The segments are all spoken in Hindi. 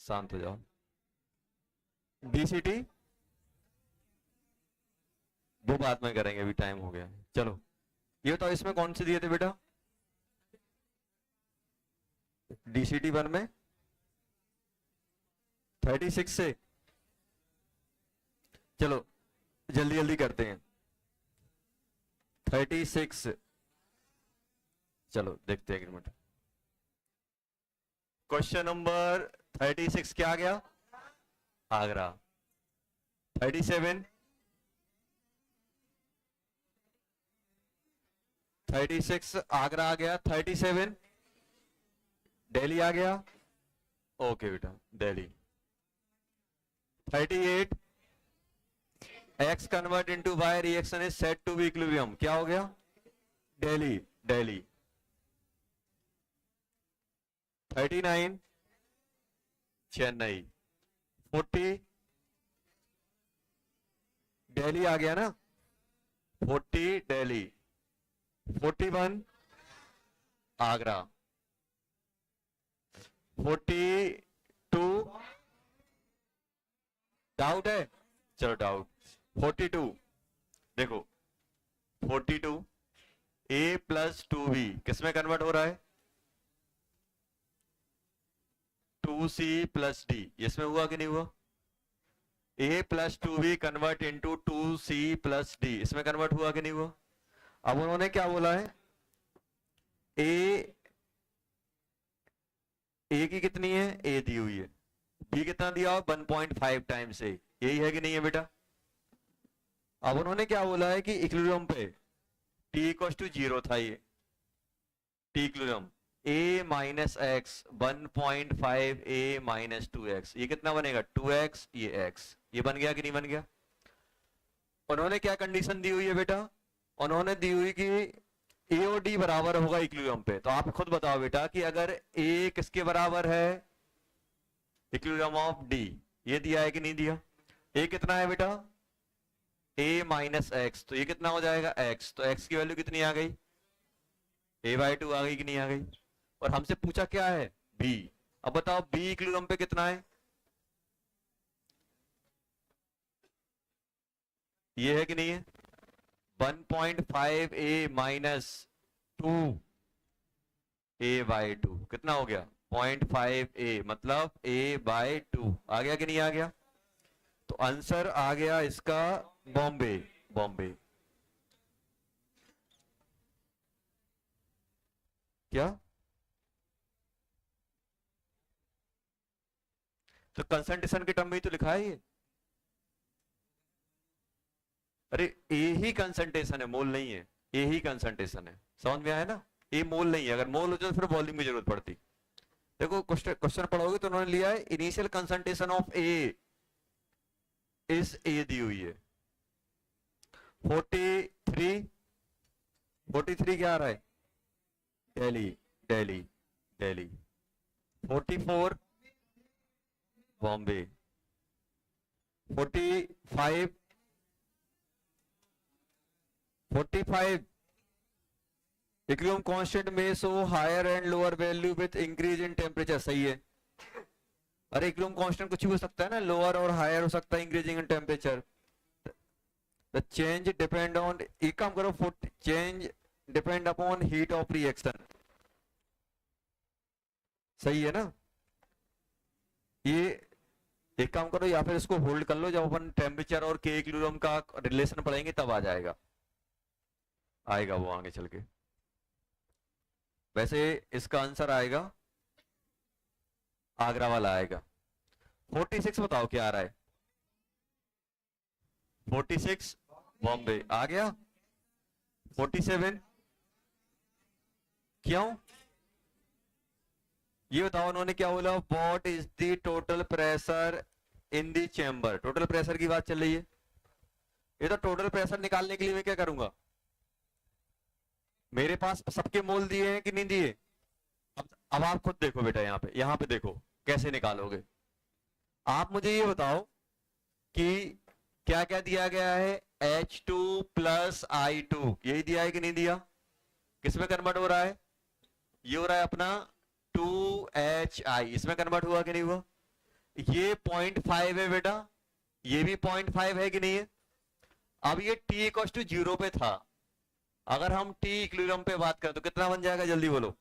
शांत हो जाओ। डीसीटी वो बाद में करेंगे, अभी टाइम हो गया। चलो ये तो इसमें कौन से दिए थे बेटा? डीसीटी वन में 36 से। चलो जल्दी जल्दी करते हैं। 36। चलो देखते हैं एक मिनट। क्वेश्चन नंबर 36 क्या आ गया? आगरा। 37 36 आगरा आ गया। 37 दिल्ली आ गया। ओके बेटा Delhi. 38 X convert into Y reaction is set to be equilibrium, क्या हो गया? दिल्ली दिल्ली। 39 चेन्नई। 40 दिल्ली आ गया ना, 40 दिल्ली। 41 आगरा। 42 डाउट है? चलो डाउट। 42 देखो, 42 ए प्लस 2b किसमें कन्वर्ट हो रहा है? 2c प्लस डी, इसमें हुआ कि नहीं हुआ? a plus 2b convert into 2c plus D, इसमें कन्वर्ट हुआ कि नहीं हुआ? अब उन्होंने क्या बोला है? ए की कितनी है? ए दी हुई है। बी कितना दिया हो? 1.5 टाइम्स ए, यही है कि नहीं है बेटा? अब उन्होंने क्या बोला है कि इक्विलिब्रियम पे t इक्वल टू 0 था, ये T equilibrium a minus x 1.5 a minus 2x, ये कितना बनेगा? 2x, ये x, ये बन गया कि नहीं बन गया? उन्होंने क्या कंडीशन दी हुई है बेटा? उन्होंने दी हुई कि ए और डी बराबर होगा इक्विलिब्रियम पे। तो आप खुद बताओ बेटा कि अगर ए किसके बराबर है? इक्विलिब्रियम ऑफ डी, ये दिया है कि नहीं दिया? ए कितना है बेटा? a माइनस एक्स, तो ये कितना हो जाएगा? x, तो x की वैल्यू कितनी आ गई? a/2 आ गई कि नहीं आ गई? और हमसे पूछा क्या है? b। अब बताओ b इक्विलिब्रियम पे कितना है? ये है कि नहीं है? 1.5 a माइनस 2 a/2 कितना हो गया? 0.5 a, मतलब a/2 आ गया कि नहीं आ गया? तो आंसर आ गया इसका बॉम्बे। बॉम्बे क्या? तो कंसंट्रेशन के टर्म में ही तो लिखा है ये। अरे ए ही कंसंट्रेशन है, मोल नहीं है। ए ही कंसंट्रेशन है, समझ में आया ना? ए मोल नहीं है, अगर मोल हो जाए तो फिर वॉल्यूम की जरूरत पड़ती। देखो क्वेश्चन पढ़ोगे तो उन्होंने लिया है इनिशियल कंसंट्रेशन ऑफ ए इस ए दी हुई है 43। 43 क्या आ रहा है? दिल्ली दिल्ली दिल्ली। 44 बॉम्बे। 45 इक्विलिब्रियम कांस्टेंट में so higher and lower value with increase in temperature, सही है। अरे इक्विलिब्रियम कांस्टेंट कुछ भी हो सकता है ना, लोअर और हायर हो सकता है increasing in temperature. The change depend on, एक काम करो, change depend upon heat of reaction, सही है ना? ये एक काम करो, या फिर इसको होल्ड कर लो, जब अपन टेम्परेचर और के इक्विलिब्रियम का रिलेशन पढ़ेंगे तब आ जाएगा, आएगा वो आगे चल के। वैसे इसका आंसर आएगा आगरा वाला आएगा। 46 बताओ क्या आ रहा है? 46 बॉम्बे आ गया। 47 क्यों? ये बताओ उन्होंने क्या बोला? What is the total pressure in the chamber. Total pressure की बात चल रही है। ये तो टोटल प्रेशर निकालने के लिए मैं क्या करूंगा? मेरे पास सबके मोल दिए हैं कि नहीं दिए? अब आप खुद देखो बेटा, यहां पे देखो कैसे निकालोगे। आप मुझे ये बताओ कि क्या क्या दिया गया है? H2 प्लस I2, यही दिया है कि नहीं दिया? किसमें कन्वर्ट हो रहा है? ये हो रहा है अपना 2HI, इसमें कन्वर्ट हुआ कि नहीं हुआ? ये 0.5 है बेटा, ये भी 0.5 है कि नहीं है। अब ये t इक्वल टू 0 पे था, अगर हम t इक्विलिब्रियम पे बात करें तो कितना बन जाएगा, जल्दी बोलो।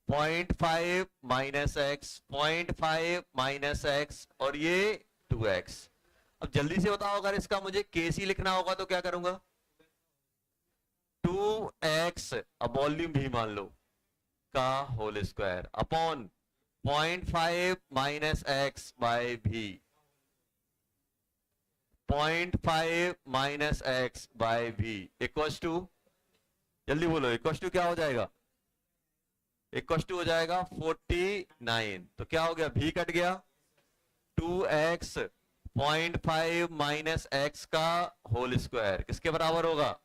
0.5 माइनस एक्स, 0.5 माइनस एक्स, और ये 2x। अब जल्दी से बताओ, अगर इसका मुझे केसी लिखना होगा तो क्या करूंगा, 2x अब वॉल्यूम भी मान लो का whole square upon 0.5 minus X by भी, 0.5 माइनस एक्स बाय भी इक्वल्स टू, जल्दी बोलो, इक्वल्स टू क्या हो जाएगा, इक्वल्स टू हो जाएगा 49। तो क्या हो गया, भी कट गया, 2x 0.5 माइनस एक्स का होल स्क्वायर किसके बराबर होगा,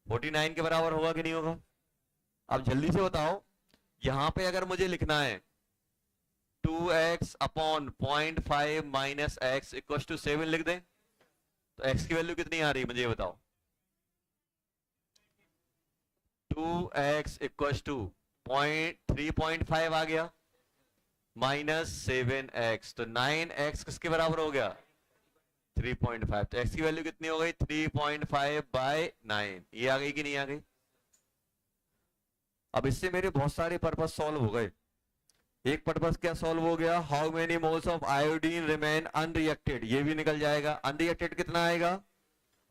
49 के बराबर होगा कि नहीं होगा। अब जल्दी से बताओ, यहां पे अगर मुझे लिखना है 2x upon 0.5 minus X equal to 7 लिख दें, तो x की वैल्यू कितनी आ रही है मुझे ये बताओ, 2x इक्वल टू 3.5 आ गया माइनस 7x, तो 9x किसके बराबर हो गया, 3.5। तो x की वैल्यू कितनी हो गई, 3.5 बाय 9, ये आ गई कि नहीं आ गई। अब इससे मेरे बहुत सारे पर्पस सॉल्व हो गए। एक पर्पस क्या सॉल्व हो गया, how many moles of iodine remain unreacted, ये भी निकल जाएगा। अनरिएक्टेड कितना आएगा,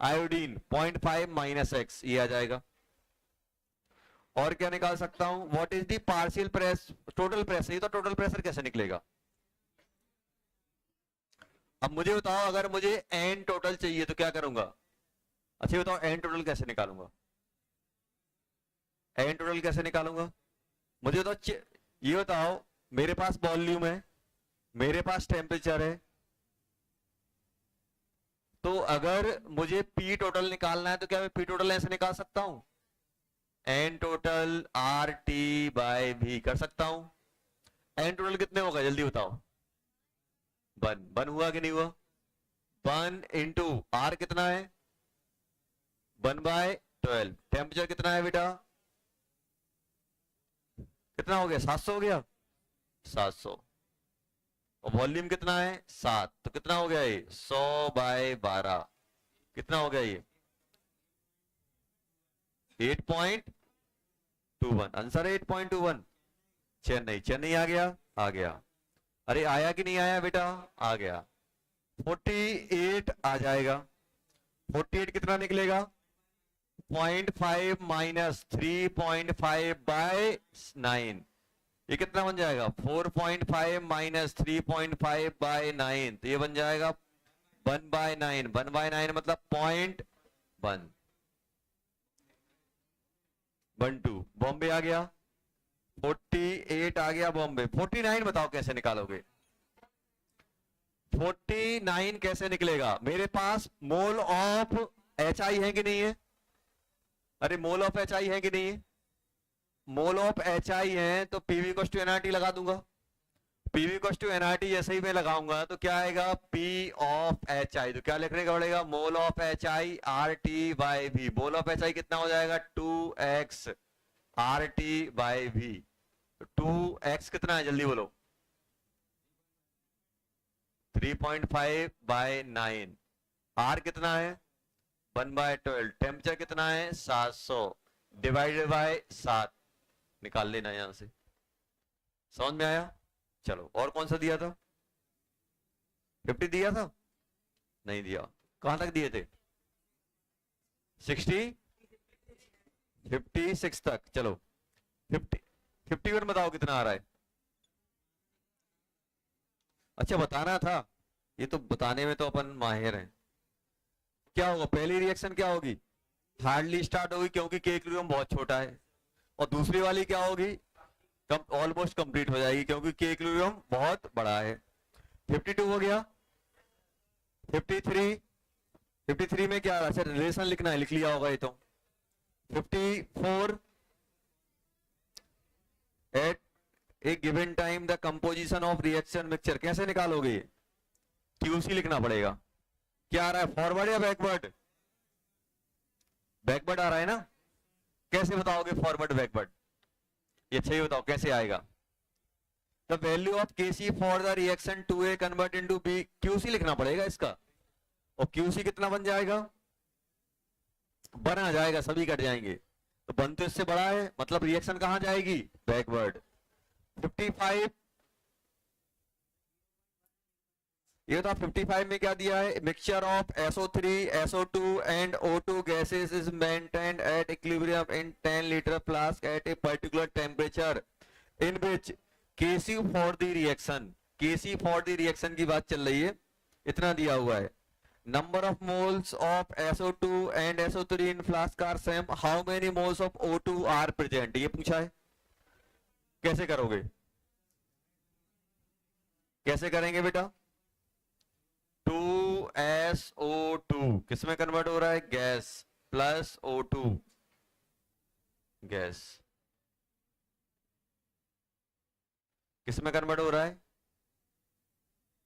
आयोडीन 0.5 माइनस एक्स, ये आ जाएगा। और क्या निकाल सकता हूं, what is the partial press, total pressure, ये तो टोटल प्रेशर कैसे निकलेगा। अब मुझे बताओ, अगर मुझे एन टोटल चाहिए तो क्या करूंगा, अच्छा बताओ एन टोटल कैसे निकालूंगा, एन टोटल कैसे निकालूंगा मुझे तो ये बताओ, मेरे पास वॉल्यूम है, मेरे पास टेम्परेचर है, तो अगर मुझे पी टोटल निकालना है तो क्या मैं पी टोटल ऐसे निकाल सकता हूं, N total R T by भी कर सकता हूं। एन टोटल कितने होगा जल्दी बताओ, 1 हुआ कि नहीं हुआ, 1 इंटू आर कितना है 1/12, टेम्परेचर कितना है बेटा, कितना हो गया 700 हो गया, 700, और वॉल्यूम कितना है 7, तो कितना हो गया ये 100/12, कितना हो गया ये 8.21, आंसर 8.21। चेन्नई, चेन्नई आ गया, आ गया, अरे आया कि नहीं आया बेटा, आ गया, 48 आ जाएगा। 48 कितना निकलेगा, 0.5 माइनस 3.5 बाय 9, ये कितना बन जाएगा 4.5 माइनस 3.5 बाय 9, तो ये बन जाएगा 1/9, 1/9 मतलब 0.1, 12। बॉम्बे आ गया, 48 आ गया बॉम्बे। 49 बताओ कैसे निकालोगे, 49 कैसे निकलेगा, मेरे पास मोल ऑफ HI है कि नहीं है, अरे मोल ऑफ HI है कि नहीं है, मोल ऑफ HI है तो PV इक्वल टू nRT लगा दूंगा। PV इक्वल टू nRT जैसे ही मैं लगाऊंगा तो क्या आएगा, P ऑफ HI, तो क्या लिखने का पड़ेगा, mole of HI RT by V, mole of HI कितना हो जाएगा 2x RT by V, 2x कितना है जल्दी बोलो 3.5 बाय 9, R कितना है 1/12, टेम्परेचर कितना है 700 डिवाइडेड बाय 7, निकाल लेना यहां से, समझ में आया। चलो और कौन सा दिया था, 50 दिया था, नहीं दिया, कहां तक दिए थे 60, 56 तक, चलो 51 बताओ कितना आ रहा है, अच्छा बताना था, ये तो बताने में तो अपन माहिर हैं। क्या होगा, पहली रिएक्शन क्या होगी, हार्डली स्टार्ट होगी क्योंकि के इक्विलिब्रियम बहुत छोटा है, और दूसरी वाली क्या होगी, ऑलमोस्ट कंप्लीट हो जाएगी क्योंकि के इक्विलिब्रियम बहुत बड़ा है। 52 हो गया, 53 में क्या, अच्छा रिलेशन लिखना है, लिख लिया होगा ये तो। 54 at a given time the composition of reaction mixture, कैसे निकालोगे ये, QC लिखना पड़ेगा। क्या आ रहा है, फॉरवर्ड या बैकवर्ड, बैकवर्ड आ रहा है ना, कैसे बताओगे फॉरवर्ड बैकवर्ड, ये अच्छा ही बताओ कैसे आएगा, the value of KC for the reaction 2A convert into B, QC लिखना पड़ेगा इसका। और क्यूसी कितना बन जाएगा, बना जाएगा, सभी कट जाएंगे। तो बन तो इससे बड़ा है, मतलब रिएक्शन कहां जाएगी, बैकवर्ड। 55, ये तो 55 में क्या दिया है, mixture of SO3 SO2 and O2 gases is maintained at equilibrium in 10 litre flask at a particular temperature in which KC for the reaction, KC for the reaction की बात चल रही है, इतना दिया हुआ है। Number of moles of SO2 and SO3 in flask are same, how many moles of O2 are present, ये पूछा है। कैसे करोगे, कैसे करेंगे बेटा, 2SO2 किसमें कन्वर्ट हो रहा है, गैस, प्लस O2 गैस, किसमें कन्वर्ट हो रहा है,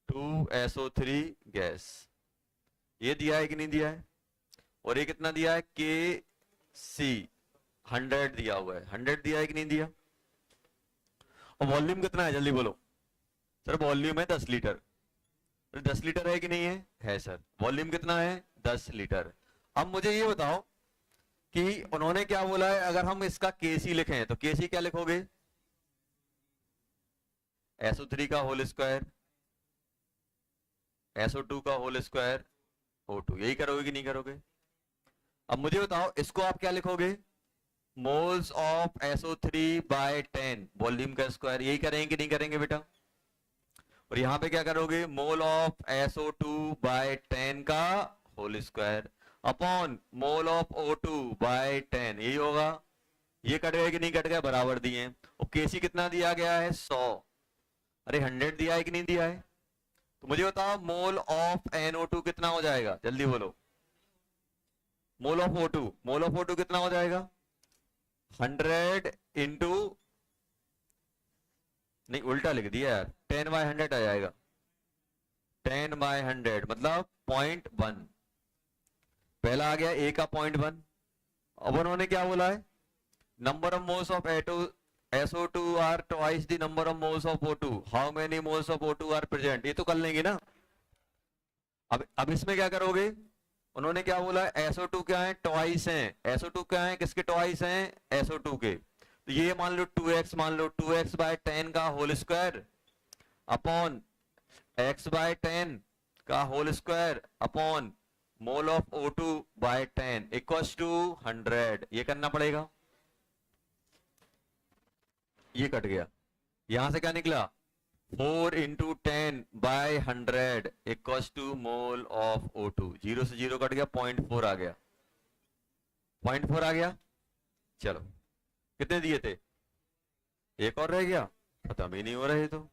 2SO3 गैस। ये दिया है कि नहीं दिया है, और ये कितना दिया है, KC 100 दिया हुआ है, 100 दिया है कि नहीं दिया। और वॉल्यूम कितना है, जल्दी बोलो सर, वॉल्यूम है 10 लीटर, 10 लीटर है कि नहीं है सर। वॉल्यूम कितना है, 10 लीटर। अब मुझे ये बताओ कि उन्होंने क्या बोला है, अगर हम इसका केसी लिखें तो केसी क्या लिखोगे, SO3 का होल स्क्वायर, SO2 का होल स्क्वायर, O2, यही करोगे कि नहीं करोगे। अब मुझे बताओ इसको आप क्या लिखोगे, moles of SO3 by 10 volume का स्क्वायर, यही करेंगे कि नहीं करेंगे बेटा। और यहां पे क्या करोगे, मोल ऑफ SO2 बाय 10 का whole square upon mole of O2 by 10, यही होगा। ये कट गए कि नहीं कट गए, बराबर दिए। और केसी कितना दिया गया है, 100, अरे 100 दिया है कि नहीं दिया है। तो मुझे बताओ मोल ऑफ NO2 कितना हो जाएगा, जल्दी बोलो, मोल of O2, mole of O2 कितना हो जाएगा, 100 इंटू, नहीं उल्टा लिख दिया यार, 10/100 आ जाएगा, 10/100 मतलब 0.1, पहला आ गया A का 0.1। अब उन्होंने क्या बोला है, number of moles of SO2 are twice the number of moles of O2, how many moles of O2 are present, ये तो कर लेंगे ना। अब इसमें क्या करोगे, उन्होंने क्या बोला है, SO2 क्या है, ट्वाइस है, SO2 क्या है, किसके ट्वाइस हैं, SO2 के। तो ये मान लो 2x, मान लो 2x बाय 10 का whole square upon x by 10 का whole square upon mole of O2 by 10 equals to 100, ये करना पड़ेगा। ये कट गया, यहां से क्या निकला, 4 into 10 by 100 equals to mole of O2, 0 से 0 कट गया, 0.4 आ गया, 0.4 आ गया। चलो कितने दिए थे, एक और रह गया, खत्म ही नहीं हो रहे, तो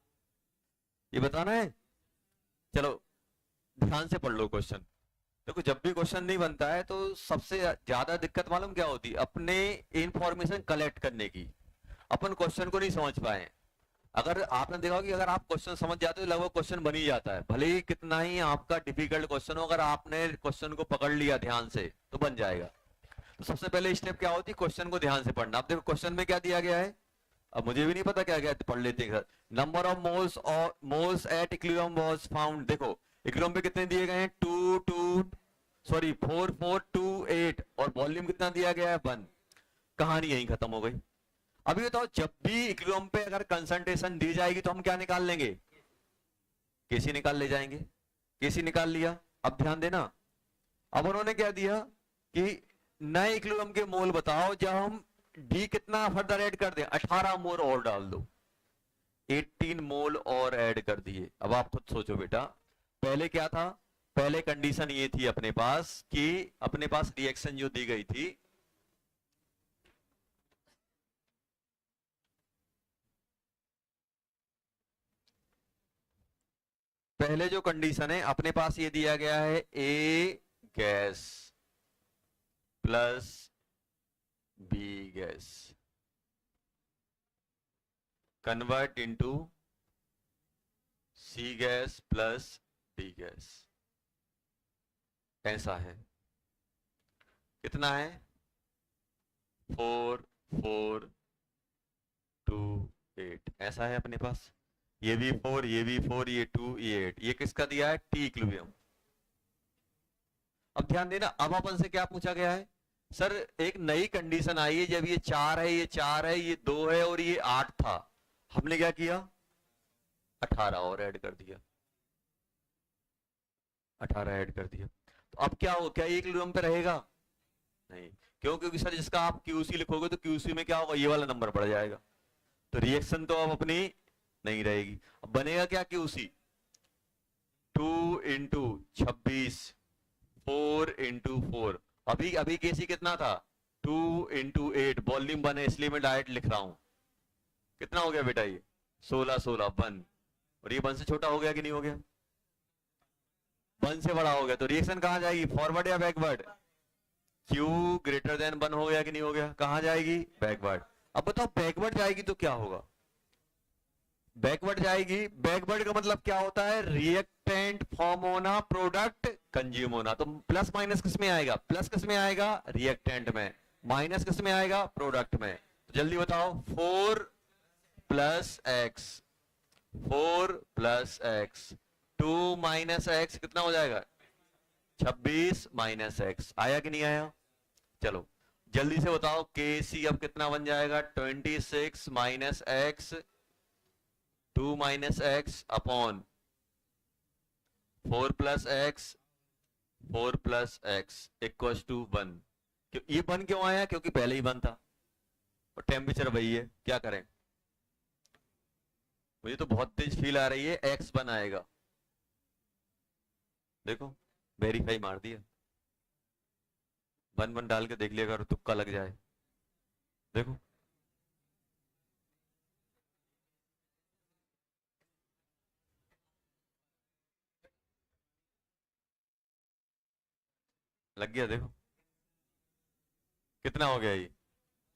ये बताना है। चलो ध्यान से पढ़ लो क्वेश्चन। देखो जब भी क्वेश्चन नहीं बनता है तो सबसे ज्यादा दिक्कत मालूम क्या होती है, अपने इंफॉर्मेशन कलेक्ट करने की, अपन क्वेश्चन को नहीं समझ पाए। अगर आपने देखा कि अगर आप क्वेश्चन समझ जाते हो तो लगभग क्वेश्चन बन ही जाता है, भले ही कितना ही आपका डिफिकल्ट क्वेश्चन हो, अगर आपने क्वेश्चन को पकड़ लिया ध्यान से तो बन जाएगा। तो सबसे पहले स्टेप क्या होती है, क्वेश्चन को ध्यान से पढ़ना। अब देखो क्वेश्चन में क्या दिया गया है, अब मुझे भी नहीं पता क्या गया, पढ़ लेते हैं। नंबर ऑफ मोल्स और moles at equilibrium was found, देखो इक्विलिब्रियम पे कितने दिए गए हैं, 4428, और वॉल्यूम कितना दिया गया है, 1। कहानी यहीं खत्म हो गई। अभी बताओ जब भी इक्विलिब्रियम पे अगर कंसंट्रेशन दी जाएगी तो हम क्या निकाल लेंगे, केसी निकाल ले जाएंगे, केसी निकाल लिया। अब ध्यान देना, अब उन्होंने क्या दिया कि नए इक्विलिब्रियम के मोल बताओ, जब हम डी कितना फर्दर ऐड कर दें, 18 मोल और डाल दो, 18 मोल और ऐड कर दिए। अब आप खुद सोचो बेटा, पहले क्या था, पहले कंडीशन ये थी अपने पास कि अपने पास रिएक्शन जो दी गई थी, पहले जो कंडीशन है अपने पास ये दिया गया है, A gas plus B gas convert into C gas plus D gas, ऐसा है। कितना है, 4 4 2 8, ऐसा है अपने पास। ये भी 4, ये भी 4, ये 2, ये 8, ये किसका दिया है? T equilibrium. अब ध्यान देना, अब अपन से क्या पूछा गया है? सर एक नई कंडीशन आई है, जब ये 4 है, ये 4 है, ये 2 है और ये 8 था, हमने क्या किया? 18 और ऐड कर दिया, 18 ऐड कर दिया। तो अब क्या हो, क्या ये इक्विलिब्रियम पे रहेगा? नहीं। क्यों? क्योंकि सर जिसका आप क्यूसी लिखोगे तो क्यूसी में क्या होगा? ये वाला नंबर बढ़ जाएगा, तो रिएक्शन तो अब अपनी नहीं रहेगी। अब बनेगा क्या? QC 2 into 26, 4 into 4। अभी अभी केसी कितना था? 2 इंटू 8, वॉल्यूम 1 है इसलिए मैं डायरेक्ट लिख रहा हूं। कितना हो गया बेटा? ये 16, 16 1, और ये 1 से छोटा हो गया कि नहीं हो गया? 1 से बड़ा हो गया, तो रिएक्शन कहां जाएगी? फॉरवर्ड या बैकवर्ड? Q ग्रेटर देन 1 हो गया कि नहीं हो गया? कहां जाएगी? बैकवर्ड। अब बताओ बैकवर्ड जाएगी तो क्या होगा? बैकवर्ड जाएगी, बैकवर्ड का मतलब क्या होता है? रिएक्टेंट फॉर्म होना, प्रोडक्ट कंज्यूम होना। तो प्लस माइनस किस में आएगा? प्लस किस में आएगा? रिएक्टेंट में। माइनस किस में आएगा? प्रोडक्ट में। तो जल्दी बताओ, 4 प्लस एक्स, 4 प्लस एक्स, 2 माइनस एक्स कितना हो जाएगा? 26 माइनस एक्स। आया कि नहीं आया? चलो जल्दी से बताओ, के सी अब कितना बन जाएगा? 26 माइनस एक्स, 2 माइनस एक्स अपॉन 4 प्लस एक्स, 4 प्लस एक्स इक्वल टू 1। ये 1 क्यों आया? क्योंकि पहले ही 1 था और टेम्परेचर वही है, क्या करें? मुझे तो बहुत तेज फील आ रही है, एक्स 1 आएगा। देखो वेरीफाई मार दिया, 1 1 डाल के देख लिया अगर तुक्का लग जाए। देखो लग गया। देखो कितना हो गया ये?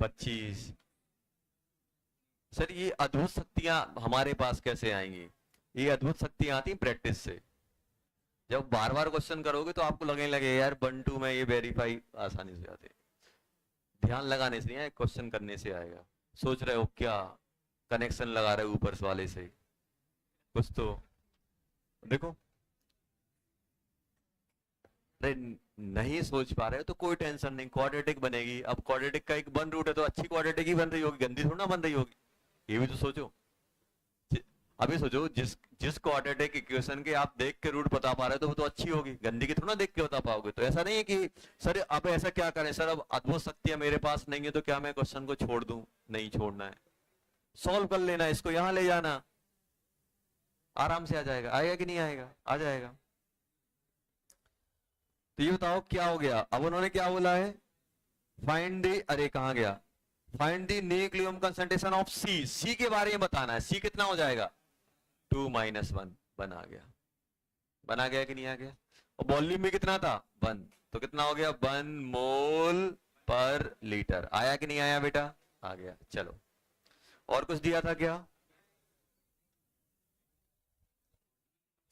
25। सर ये अद्भुत शक्तियां हमारे पास कैसे आएंगी? ये अद्भुत शक्तियां आती प्रैक्टिस से। जब बार बार क्वेश्चन करोगे तो आपको लगने लगे यार 1 2 में ये वेरीफाई आसानी से आते। ध्यान लगाने से नहीं है, क्वेश्चन करने से आएगा। सोच रहे हो क्या कनेक्शन लगा रहे हो ऊपर वाले से? कुछ तो देखो। अरे नहीं सोच पा रहे हो तो कोई टेंशन नहीं, क्वाड्रेटिक बनेगी। अब क्वाड्रेटिक का एक 1 रूट है तो अच्छी क्वाड्रेटिक ही बन रही होगी, गंदी थोड़ा ना बन रही होगी। ये भी तो सोचो। अभी सोचो, जिस जिस क्वाड्रेटिक इक्वेशन के आप देख के रूट बता पा रहे हो तो वो तो अच्छी होगी, गंदी की थोड़ा देख के बता पाओगे। तो ऐसा नहीं है कि सर अब ऐसा क्या करें, सर अब अद्भुत शक्तियां मेरे पास नहीं है तो क्या मैं क्वेश्चन को छोड़ दूं? नहीं छोड़ना है, सॉल्व कर लेना, इसको यहां ले जाना, आराम से आ जाएगा। आएगा कि नहीं आएगा? आ जाएगा। तो ये बताओ क्या हो गया? अब उन्होंने क्या बोला है? फाइंड दी, अरे कहां गया? फाइंड दी न्यूक्लियम कंसंट्रेशन ऑफ सी। सी के बारे में बताना है। सी कितना हो जाएगा? 2 माइनस 1। बना गया, बना गया कि नहीं आ गया? और वॉल्यूम में कितना था? 1। तो कितना हो गया? 1 मोल पर लीटर। आया कि नहीं आया बेटा? आ गया। चलो और कुछ दिया था क्या?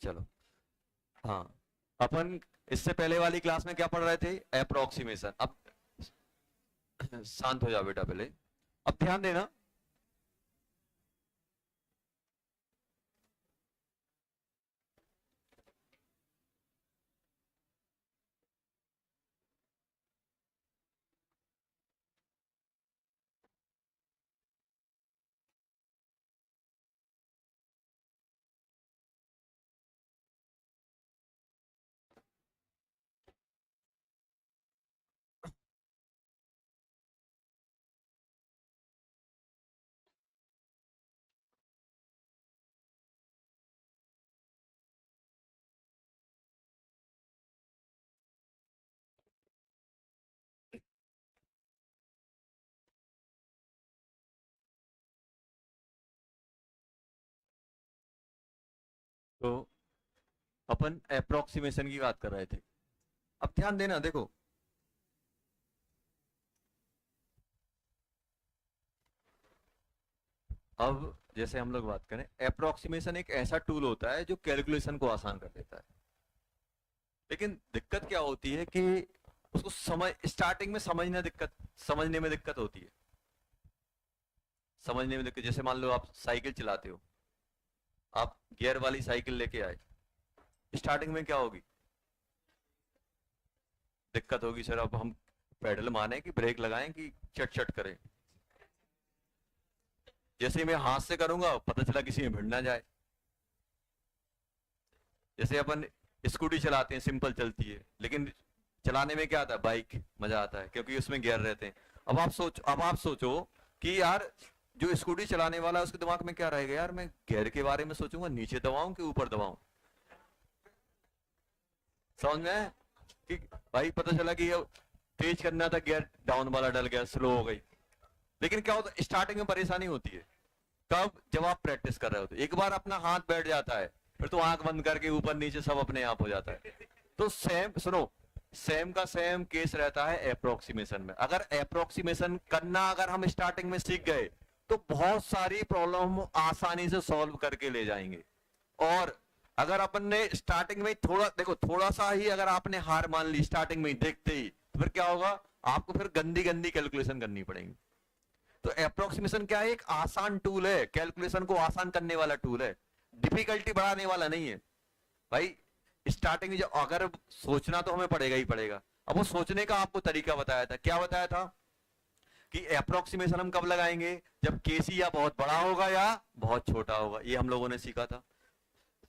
चलो हाँ, अपन इससे पहले वाली क्लास में क्या पढ़ रहे थे? अप्रोक्सीमेशन। अब शांत हो जाओ बेटा पहले, अब ध्यान देना। तो अपन अप्रोक्सीमेशन की बात कर रहे थे। अब ध्यान देना, देखो अब जैसे हम लोग बात करें, अप्रोक्सीमेशन एक ऐसा टूल होता है जो कैलकुलेशन को आसान कर देता है। लेकिन दिक्कत क्या होती है कि उसको समझ, स्टार्टिंग में समझने में दिक्कत होती है। समझने में दिक्कत, जैसे मान लो आप साइकिल चलाते हो, आप गियर वाली साइकिल लेके आए, स्टार्टिंग में क्या होगी, दिक्कत होगी सर। अब हम पेडल मारे कि ब्रेक लगाएं कि चट चट करें। जैसे मैं हाथ से करूंगा पता चला किसी में भिड़ ना जाए। जैसे अपन स्कूटी चलाते हैं, सिंपल चलती है, लेकिन चलाने में क्या आता है, बाइक मजा आता है क्योंकि उसमें गियर रहते हैं। अब आप सोचो कि यार जो स्कूटी चलाने वाला है उसके दिमाग में क्या रहेगा, यार मैं गियर के बारे में सोचूंगा, नीचे दबाऊं कि ऊपर दबाऊं। समझ में आया? कि भाई पता चला कि ये तेज करना था, गियर डाउन वाला डल गया, स्लो हो गई। लेकिन क्या होता है, स्टार्टिंग में परेशानी होती है। कब, जब आप प्रैक्टिस कर रहे हो तो एक बार अपना हाथ बैठ जाता है, फिर तो आंख बंद करके ऊपर नीचे सब अपने आप हो जाता है। तो सेम सुनो, सेम का सेम केस रहता है अप्रोक्सीमेशन में। अगर अप्रोक्सीमेशन करना अगर हम स्टार्टिंग में सीख गए तो बहुत सारी प्रॉब्लम हम आसानी से सॉल्व करके ले जाएंगे। और अगर अपन ने स्टार्टिंग में थोड़ा देखो, थोड़ा सा ही अगर आपने हार मान ली स्टार्टिंग में देखते ही, तो फिर क्या होगा, आपको फिर गंदी गंदी कैलकुलेशन करनी पड़ेगी। तो अप्रोक्सीमेशन क्या है, एक आसान टूल है, कैलकुलेशन को आसान करने वाला टूल है, डिफिकल्टी बढ़ाने वाला नहीं है भाई। स्टार्टिंग में जो अगर सोचना तो हमें पड़ेगा ही पड़ेगा। अब वो सोचने का आपको तरीका बताया था, क्या बताया था कि अप्रोक्सीमेशन हम कब लगाएंगे, जब केसी या बहुत बड़ा होगा या बहुत छोटा होगा, ये हम लोगों ने सीखा था।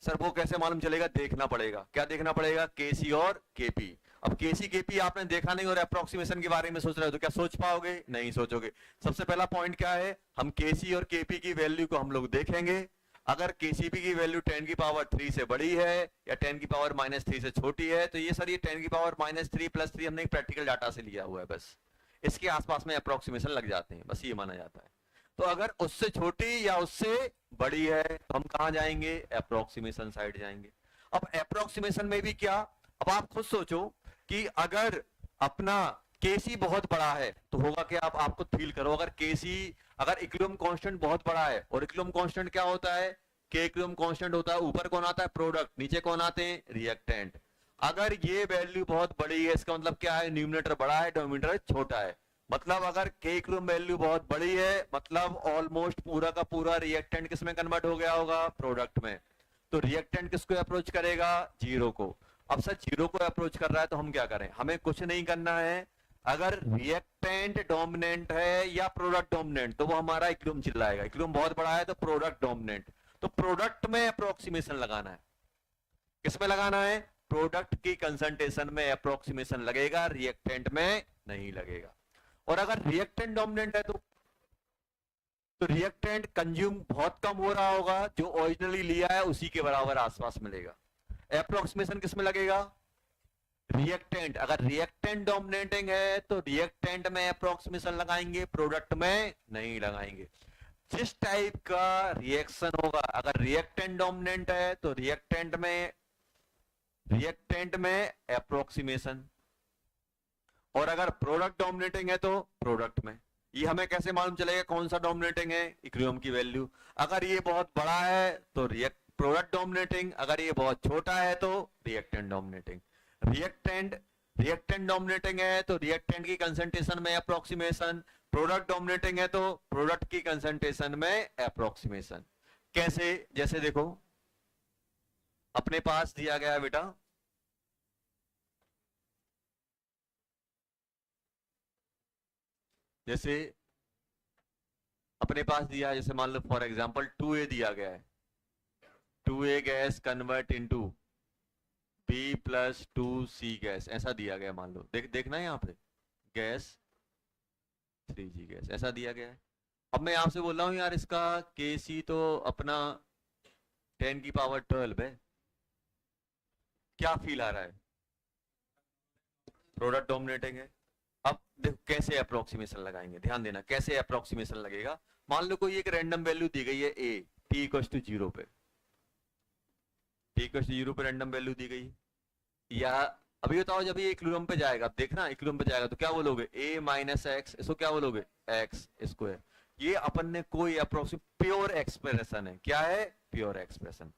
सर वो कैसे मालूम चलेगा, देखना पड़ेगा। क्या देखना पड़ेगा, केसी और केपी। अब केसी केपी आपने देखा नहीं और अप्रोक्सीमेशन के बारे में सोच रहे हो तो क्या सोच पाओगे, नहीं सोचोगे। सबसे पहला पॉइंट क्या है, हम केसी और केपी की वैल्यू को हम लोग देखेंगे। अगर केसीपी की वैल्यू 10 की पावर 3 से बड़ी है या 10 की पावर -3 से छोटी है, तो ये सर ये 10 की पावर -3 + 3 हमने एक प्रैक्टिकल डाटा से लिया हुआ है, बस इसके आसपास में अप्रोक्सीमेशन लग जाते हैं, बस ये माना जाता है। तो अगर उससे छोटी या उससे बड़ी है तो हम कहां जाएंगे, अप्रोक्सीमेशन साइड जाएंगे। अब अप्रोक्सीमेशन में भी क्या, अब आप खुद सोचो कि अगर अपना केसी बहुत बड़ा है तो होगा क्या, आप आपको फील करो, अगर केसी, अगर इक्विलिब्रियम कांस्टेंट बहुत बड़ा है, और इक्विलिब्रियम कांस्टेंट क्या होता है, के इक्विलिब्रियम कांस्टेंट होता है, ऊपर कौन आता है, प्रोडक्ट, नीचे कौन आते हैं, रिएक्टेंट। अगर ये वैल्यू बहुत बड़ी है, इसका मतलब क्या है, न्यूमिनेटर बड़ा है, डिनोमिनेटर छोटा है। मतलब अगर के इक्विलिब्रियम वैल्यू बहुत बड़ी है, मतलब ऑलमोस्ट पूरा का पूरा रिएक्टेंट किस में कन्वर्ट हो गया होगा, प्रोडक्ट में। तो रिएक्टेंट किसको अप्रोच करेगा, जीरो को। अब सर जीरो को अप्रोच कर रहा है तो हम क्या करें, हमें कुछ नहीं करना है। अगर रिएक्टेंट डोमिनेंट है या प्रोडक्ट डोमिनेंट, तो वो हमारा इक्विलिब्रियम चिल्लाएगा। इक्विलिब्रियम बहुत बड़ा है तो प्रोडक्ट डोमिनेंट, तो प्रोडक्ट में अप्रोक्सीमेशन लगाना है। किसमें लगाना है, प्रोडक्ट की कंसंट्रेशन में अप्रोक्सीमेशन लगेगा, रिएक्टेंट में नहीं लगेगा। और अगर रिएक्टेंट डोमिनेंट है तो रिएक्टेंट कंज्यूम बहुत कम हो रहा होगा, जो ओरिजिनली लिया है उसी के बराबर आसपास मिलेगा। अप्रोक्सीमेशन किस में लगेगा, रिएक्टेंट। अगर रिएक्टेंट डोमिनेटिंग है तो रिएक्टेंट में अप्रोक्सीमेशन लगाएंगे, प्रोडक्ट में नहीं लगाएंगे। जिस टाइप का रिएक्शन होगा, अगर रिएक्टेंट डोमिनेंट है तो रिएक्टेंट में अप्रोक्सीमेशन, और अगर प्रोडक्ट डोमिनेटिंग है तो प्रोडक्ट में। ये हमें कैसे मालूम चलेगा कौन सा डोमिनेटिंग है, इक्विलिब्रियम की वैल्यू। अगर ये बहुत बड़ा है तो प्रोडक्ट डोमिनेटिंग, अगर ये बहुत छोटा है तो reactant dominating. Reactant reactant dominating है तो रिएक्टेंट की कंसंट्रेशन में अप्रोक्सीमेशन, प्रोडक्ट डोमिनेटिंग है तो प्रोडक्ट की कंसंट्रेशन में अप्रोक्सीमेशन। कैसे, जैसे देखो अपने पास दिया गया है बेटा, जैसे अपने पास दिया है, जैसे मान लो फॉर एग्जांपल 2A दिया गया है, 2A gas convert into B+2C gas, ऐसा दिया गया मान लो। देखना है यहाँ पे गैस 3G गैस ऐसा दिया गया है। अब मैं आपसे बोल रहा हूँ यार इसका KC तो अपना 10 की पावर 12 है, क्या फील आ रहा है, प्रोडक्ट डोमिनेटिंग है। अब देखो कैसे अप्रोक्सीमेशन लगाएंगे, ध्यान देना कैसे अप्रोक्सीमेशन लगेगा। मान लो कोई एक रैंडम वैल्यू दी गई है A, t=0 पे, t=0 पे रैंडम वैल्यू दी गई, या अभी बताओ जब ये इक्विलिब्रियम पे जाएगा, अब देखना इक्विलिब्रियम पे जाएगा तो क्या बोलोगे, A-x, इसको क्या बोलोगे, x स्क्वायर। ये अपन ने कोई अप्रोक्सीमेट प्योर एक्सप्रेशन है, क्या है, प्योर एक्सप्रेशन।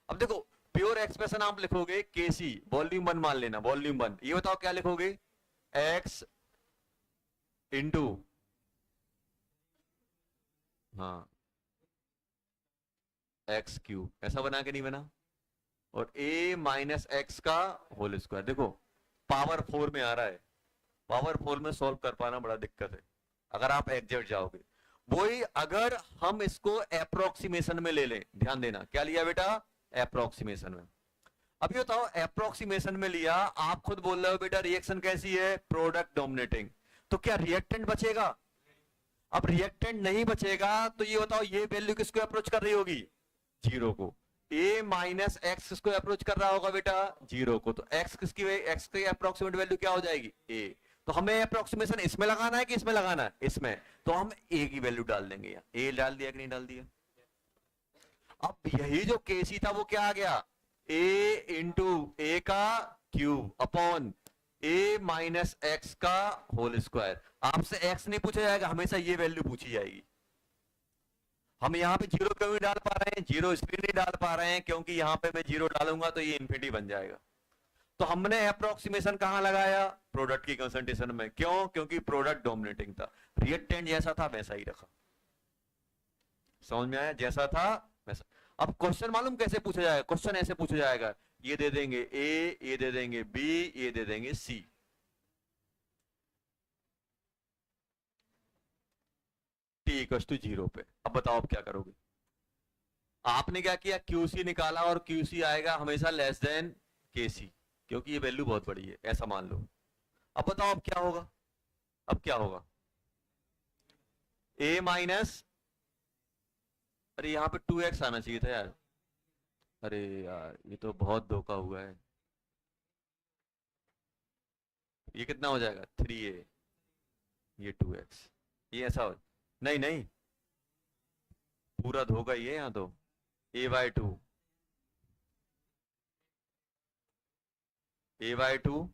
अब देखो प्योर एक्सप्रेशन आप लिखोगे केसी, वॉल्यूम 1 मान लेना, वॉल्यूम 1, ये बताओ क्या लिखोगे, x इंटू, हाँ एक्स क्यूब, ऐसा बना के नहीं बना, और a माइनस एक्स का होल स्क्वायर। देखो पावर 4 में आ रहा है, पावर 4 में सॉल्व कर पाना बड़ा दिक्कत है अगर आप एग्जैक्ट जाओगे। वही अगर हम इसको अप्रोक्सीमेशन में ले लें, ध्यान देना क्या लिया बेटा, अप्रोक्सीमेशन में। अभी बताओ अप्रोक्सीमेशन में लिया, आप खुद बोल रहे हो बेटा रिएक्शन कैसी है, प्रोडक्ट डोमिनेटिंग, तो क्या रिएक्टेंट बचेगा? अब रिएक्टेंट नहीं बचेगा तो ये बताओ ये वैल्यू किसको अप्रोच कर रही होगी, जीरो को। a माइनस एक्स किसको अप्रोच कर रहा होगा बेटा, जीरो को, तो x किसकी, x की अप्रोक्सीमेट वैल्यू क्या हो जाएगी, a। तो हमें अप्रोक्सीमेशन इसमें लगाना है कि इसमें लगाना है, इसमें, तो हम a की वैल्यू डाल देंगे यहाँ। a डाल दिया कि नहीं डाल दिया? अब यही जो केसी था वो क्या आ गया, a इंटू ए का cube upon a minus x का होल स्क्वायर। आपसे x नहीं पूछा जाएगा, हमेशा ये वैल्यू पूछी जाएगी। हम यहाँ पे जीरो क्यों नहीं डाल पा रहे हैं, जीरो इसलिए नहीं डाल पा रहे हैं क्योंकि यहाँ पे मैं जीरो डालूंगा तो ये इंफिनिटी बन जाएगा। तो हमने अप्रोक्सीमेशन कहां लगाया, प्रोडक्ट की कंसंट्रेशन में। क्यों? क्योंकि प्रोडक्ट डोमिनेटिंग था, रिएक्टेंट जैसा था वैसा ही रखा। समझ में आया, जैसा था वैसा। अब क्वेश्चन मालूम कैसे पूछा जाएगा, क्वेश्चन ऐसे पूछा जाएगा, ये दे देंगे ए, ये दे देंगे बी, ये दे देंगे सी। टी इक्वल्स टू जीरो पे। अब बताओ आप क्या करोगे? आपने क्या किया, क्यूसी निकाला, और क्यूसी आएगा हमेशा लेस देन केसी, क्योंकि ये वैल्यू बहुत बड़ी है, ऐसा मान लो। अब बताओ अब क्या होगा, अब क्या होगा, a माइनस, अरे यहाँ पे 2x आना चाहिए था यार, अरे यार ये तो बहुत धोखा हुआ है। ये कितना हो जाएगा, 3a, ये 2x, ये ऐसा हो, नहीं नहीं पूरा धोखा ही है यहाँ तो, a/2, a/2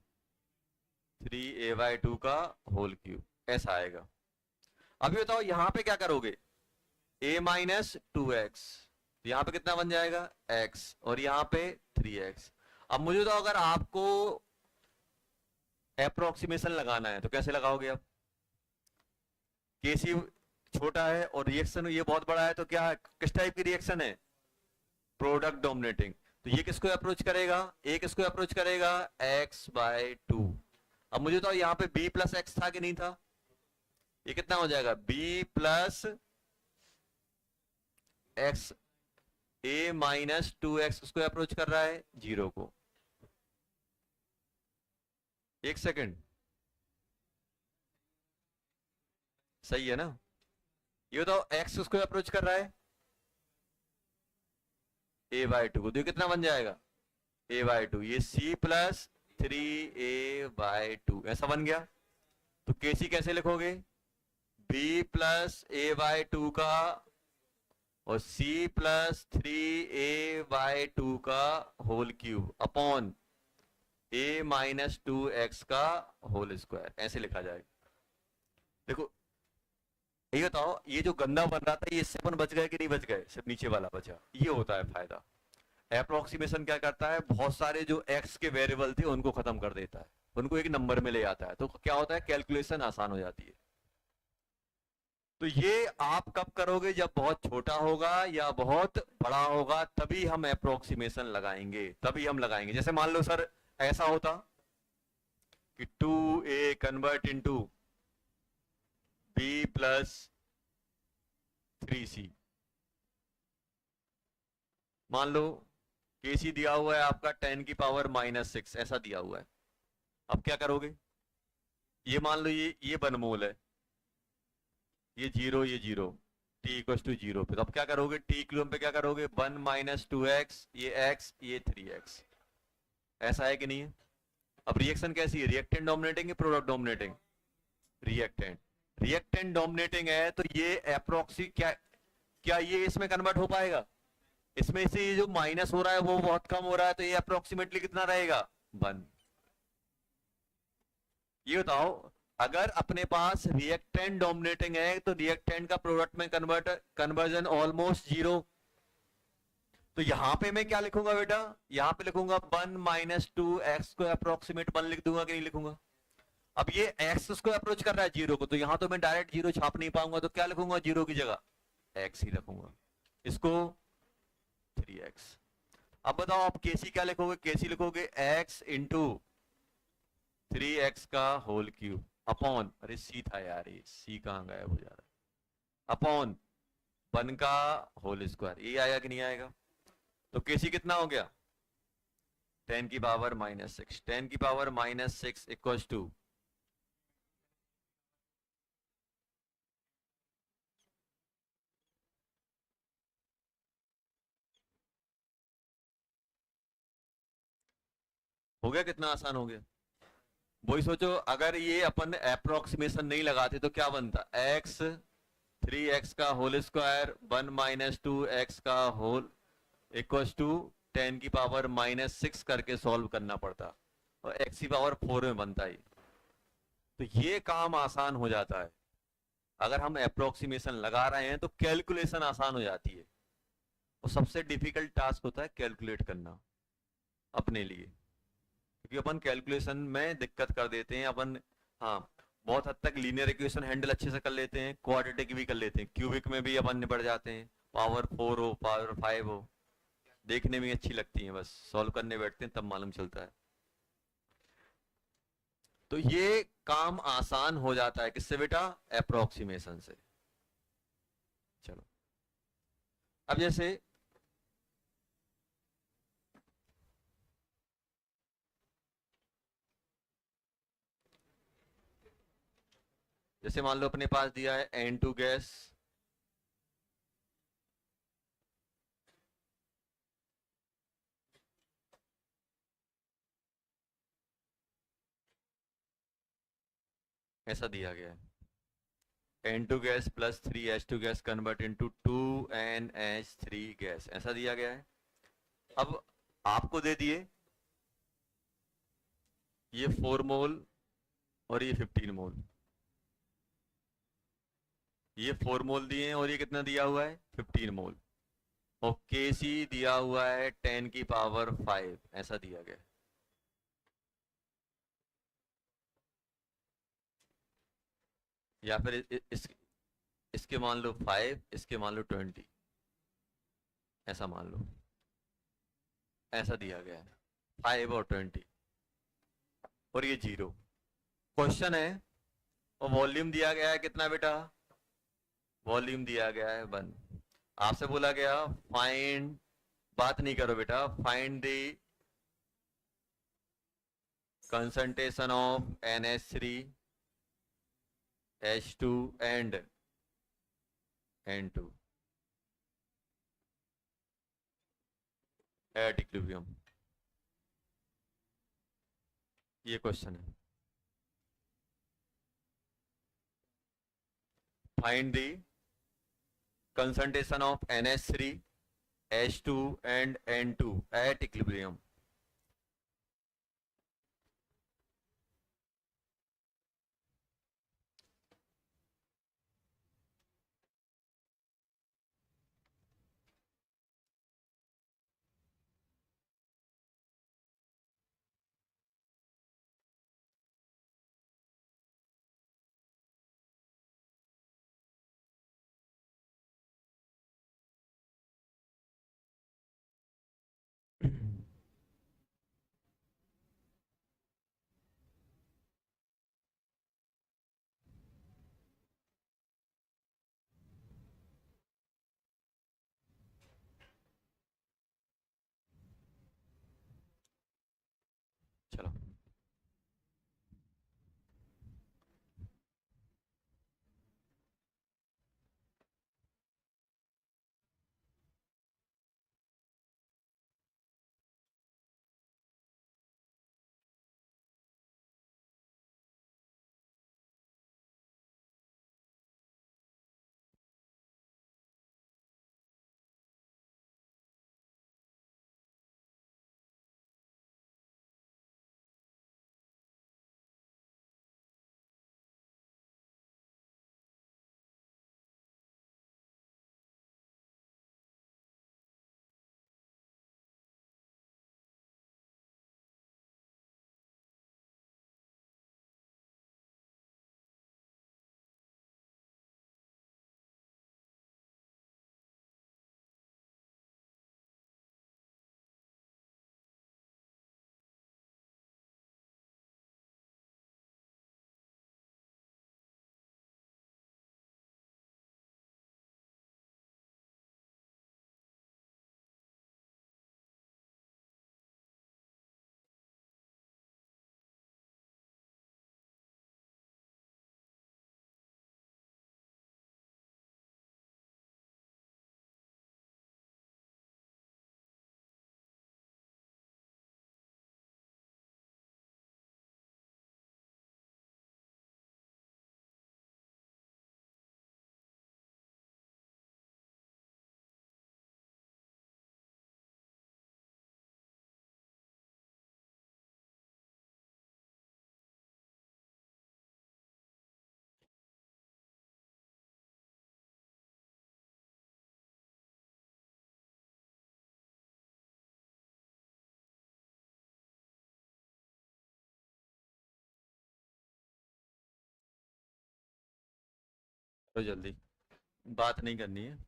3a/2 का होल क्यूब, ऐसा आएगा। अभी बताओ यहां पे क्या करोगे, a माइनस 2x, यहां पे कितना बन जाएगा x, और यहां पे 3x। अब मुझे तो अगर आपको अप्रोक्सीमेशन लगाना है तो कैसे लगाओगे आप, केसी छोटा है और रिएक्शन ये बहुत बड़ा है, तो क्या है, किस टाइप की रिएक्शन है, प्रोडक्ट डोमिनेटिंग, तो ये किसको अप्रोच करेगा, ए किसको अप्रोच करेगा, x/2। अब मुझे तो यहाँ पे b प्लस एक्स था कि नहीं था, ये कितना हो जाएगा, b plus x, a minus 2x उसको अप्रोच कर रहा है जीरो को। एक सेकंड, सही है ना? ये बताओ x उसको अप्रोच कर रहा है a/2 को, तो ये कितना बन जाएगा, a/2, ये c प्लस 3a/2 ऐसा बन गया। तो केसी कैसे लिखोगे, b प्लस a/2 का और c प्लस 3a/2 का whole cube upon a minus 2x का होल स्क्वायर, ऐसे लिखा जाएगा। देखो ये बताओ, ये जो गंदा बन रहा था ये इससे अपन बच गए कि नहीं बच गए, सिर्फ नीचे वाला बचा। ये होता है फायदा, अप्रोक्सीमेशन क्या करता है, बहुत सारे जो x के वेरिएबल थे उनको खत्म कर देता है, उनको एक नंबर में ले आता है, तो क्या होता है, कैलकुलेशन आसान हो जाती है। तो ये आप कब करोगे, जब बहुत छोटा होगा या बहुत बड़ा होगा, तभी हम अप्रोक्सीमेशन लगाएंगे, तभी हम लगाएंगे। जैसे मान लो सर ऐसा होता कि 2a convert into b plus 3c, मान लो केसी दिया हुआ है आपका 10 की पावर -6, ऐसा दिया हुआ है। अब क्या करोगे, ये मान लो ये बनमूल है, ये जीरो, ये zero, t equals to zero पे, तो अब क्या करोगे, t क्यूब पे क्या करोगे, 1 माइनस 2x, ये x, ये 3x, ऐसा है कि नहीं है? अब रिएक्शन कैसी है, रिएक्टेंट डोमिनेटिंग है, product dominating, reactant, reactant dominating है, तो ये अप्रोक्सी क्या ये इसमें कन्वर्ट हो पाएगा, इसमें से ये जो माइनस हो रहा है वो बहुत कम हो रहा है, तो ये अप्रोक्सीमेटली कितना रहेगा, 1। ये बताओ अगर अपने पास रिएक्टेंट डोमिनेटिंग है तो रिएक्टेंट का प्रोडक्ट में कन्वर्जन ऑलमोस्ट जीरो, तो यहां पे मैं क्या लिखूंगा बेटा, यहां पे लिखूंगा 1 माइनस 2x को अप्रोक्सीमेट 1 लिख दूंगा कि नहीं लिखूंगा। अब ये x उसको अप्रोच कर रहा है जीरो को, तो यहां तो मैं डायरेक्ट जीरो छाप नहीं पाऊंगा, तो क्या लिखूंगा, जीरो की जगह x ही रखूंगा। इसको 3x। अब बताओ आप केसी क्या लिखोगे? केसी लिखोगे x इंटू 3x का होल क्यूब अपॉन, अरे सी था यार, ये सी कहाँ गायब हो जा रहा है, अपॉन 1 का होल स्क्वायर। ये आएगा कि नहीं आएगा? तो केसी कितना हो गया? 10 की पावर -6, 10 की पावर -6 इक्वल्स टू हो गया। कितना आसान हो गया। वही सोचो, अगर ये अपन अप्रोक्सीमेशन नहीं लगाते तो क्या बनता? x 3x का होल स्क्वायर 1 -2 x का होल इक्वल्स टू 10 की पावर -6 करके सॉल्व करना पड़ता, और x की पावर 4 में बनता ही। तो ये काम आसान हो जाता है। अगर हम अप्रोक्सीमेशन लगा रहे हैं तो कैलकुलेशन आसान हो जाती है, और सबसे डिफिकल्ट टास्क होता है कैलकुलेट करना अपने लिए, क्योंकि अपन कैलकुलेशन में दिक्कत कर देते हैं अपन। हाँ, बहुत हद तक लीनियर इक्वेशन हैंडल अच्छे से कर लेते हैं, क्वाड्रेटिक भी कर लेते हैं, क्यूबिक में भी अपन निपट जाते हैं, पावर 4 हो पावर 5 हो, देखने में अच्छी लगती है, बस सॉल्व करने बैठते हैं तब मालूम चलता है। तो ये काम आसान हो जाता है किससे बेटा? अप्रोक्सीमेशन से। चलो, अब जैसे जैसे मान लो अपने पास दिया है N2 गैस, ऐसा दिया गया है N2 gas plus 3H2 gas convert into 2NH3 gas, ऐसा दिया गया है। अब आपको दे दिए ये 4 मोल और ये 15 मोल, ये 4 मोल दिए हैं और ये कितना दिया हुआ है? 15 मोल। और केसी दिया हुआ है 10 की पावर 5, ऐसा दिया गया है। या फिर इसके मान लो 5, इसके मान लो 20, ऐसा मान लो, ऐसा दिया गया है 5 और 20, और ये 0। क्वेश्चन है, और वॉल्यूम दिया गया है कितना बेटा? वॉल्यूम दिया गया है 1। आपसे बोला गया फाइंड, बात नहीं करो बेटा, find the concentration of NH3 H2 and N2 at equilibrium. ये क्वेश्चन है, find the concentration of NH3 H2 and N2 at equilibrium। तो जल्दी बात नहीं करनी है।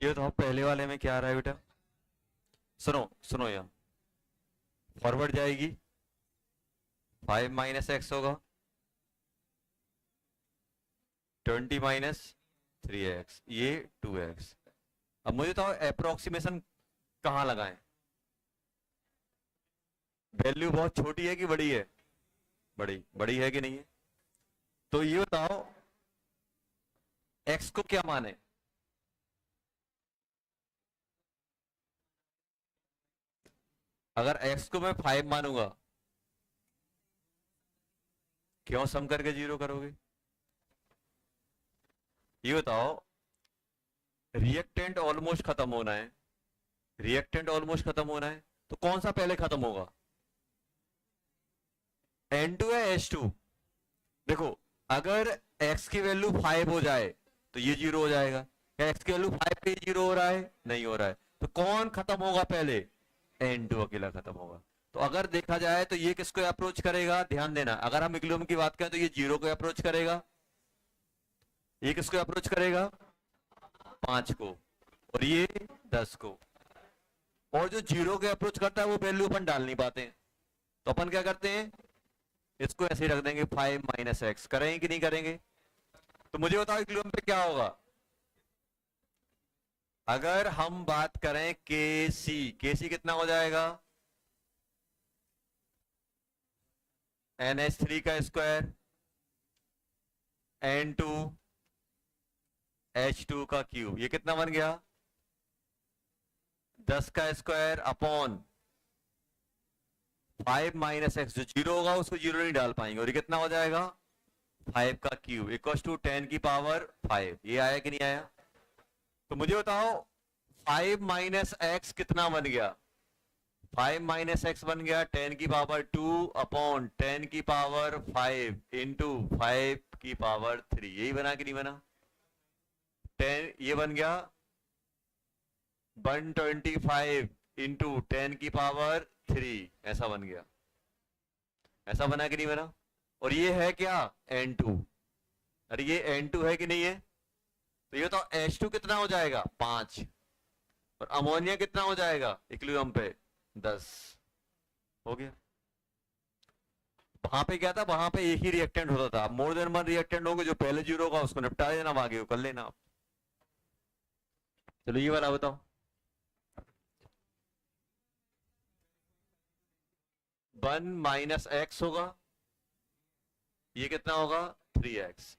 ये बताओ पहले वाले में क्या आ रहा है बेटा? सुनो सुनो, यहाँ फॉरवर्ड जाएगी, 5 माइनस एक्स होगा, 20 माइनस 3x, ये 2x। अब मुझे तो अप्रोक्सीमेशन कहाँ लगाएं? वैल्यू बहुत छोटी है कि बड़ी है? बड़ी बड़ी है कि नहीं है? तो ये बताओ x को क्या माने? अगर x को मैं 5 मानूंगा, क्यों सम करके 0 करोगे? ये बताओ, रिएक्टेंट ऑलमोस्ट खत्म होना है, रिएक्टेंट ऑलमोस्ट खत्म होना है, तो कौन सा पहले खत्म होगा? N2 या H2? देखो, अगर x की वैल्यू 5 हो जाए तो ये 0 हो जाएगा। क्या x की वैल्यू 5 पे 0 हो रहा है? नहीं हो रहा है। तो कौन खत्म होगा पहले? N2 अकेला खत्म होगा। तो अगर देखा जाए तो ये किसको अप्रोच करेगा? ध्यान देना, अगर हम इक्विलिब्रियम की बात करें तो ये 0 को अप्रोच करेगा, ये किसको अप्रोच करेगा? 5 को, और ये 10 को। और जो 0 के अप्रोच करता है वो वैल्यू अपन डाल नहीं पाते हैं, तो अपन क्या करते हैं, इसको ऐसे ही रख देंगे 5 माइनस एक्स। करेंगे कि नहीं करेंगे? तो मुझे बताओ इक्विलिब्रियम पे क्या होगा? अगर हम बात करें के सी कितना हो जाएगा? NH3 का स्क्वायर N2 H2 का क्यूब, ये कितना बन गया? 10 का स्क्वायर अपॉन 5 माइनस एक्स। जो 0 होगा उसको 0 नहीं डाल पाएंगे, और ये कितना हो जाएगा? 5 का क्यूब इक्वल टू 10 की पावर 5। ये आया कि नहीं आया? तो मुझे बताओ 5 माइनस एक्स कितना बन गया? 5 माइनस एक्स बन गया 10 की पावर 2 अपॉन 10 की पावर 5 इंटू 5 की पावर 3। यही बना कि नहीं बना? 10 ये बन गया 125 इंटू 10 की पावर 3, ऐसा बन गया। ऐसा बना कि नहीं बना? और ये है क्या? N2। अरे ये N2 है कि नहीं है? तो ये तो H2 कितना हो जाएगा? 5। और अमोनिया कितना हो जाएगा इक्विलिब्रियम पे? 10। हो गया। वहां पे क्या था? वहां पे एक ही रिएक्टेंट होता था। मोर देन वन रिएक्टेंट होगा, जो पहले 0 होगा उसको निपटा देना, आगे कर लेना आप। चलो ये वाला बताओ। 1 माइनस एक्स होगा, ये कितना होगा? 3x।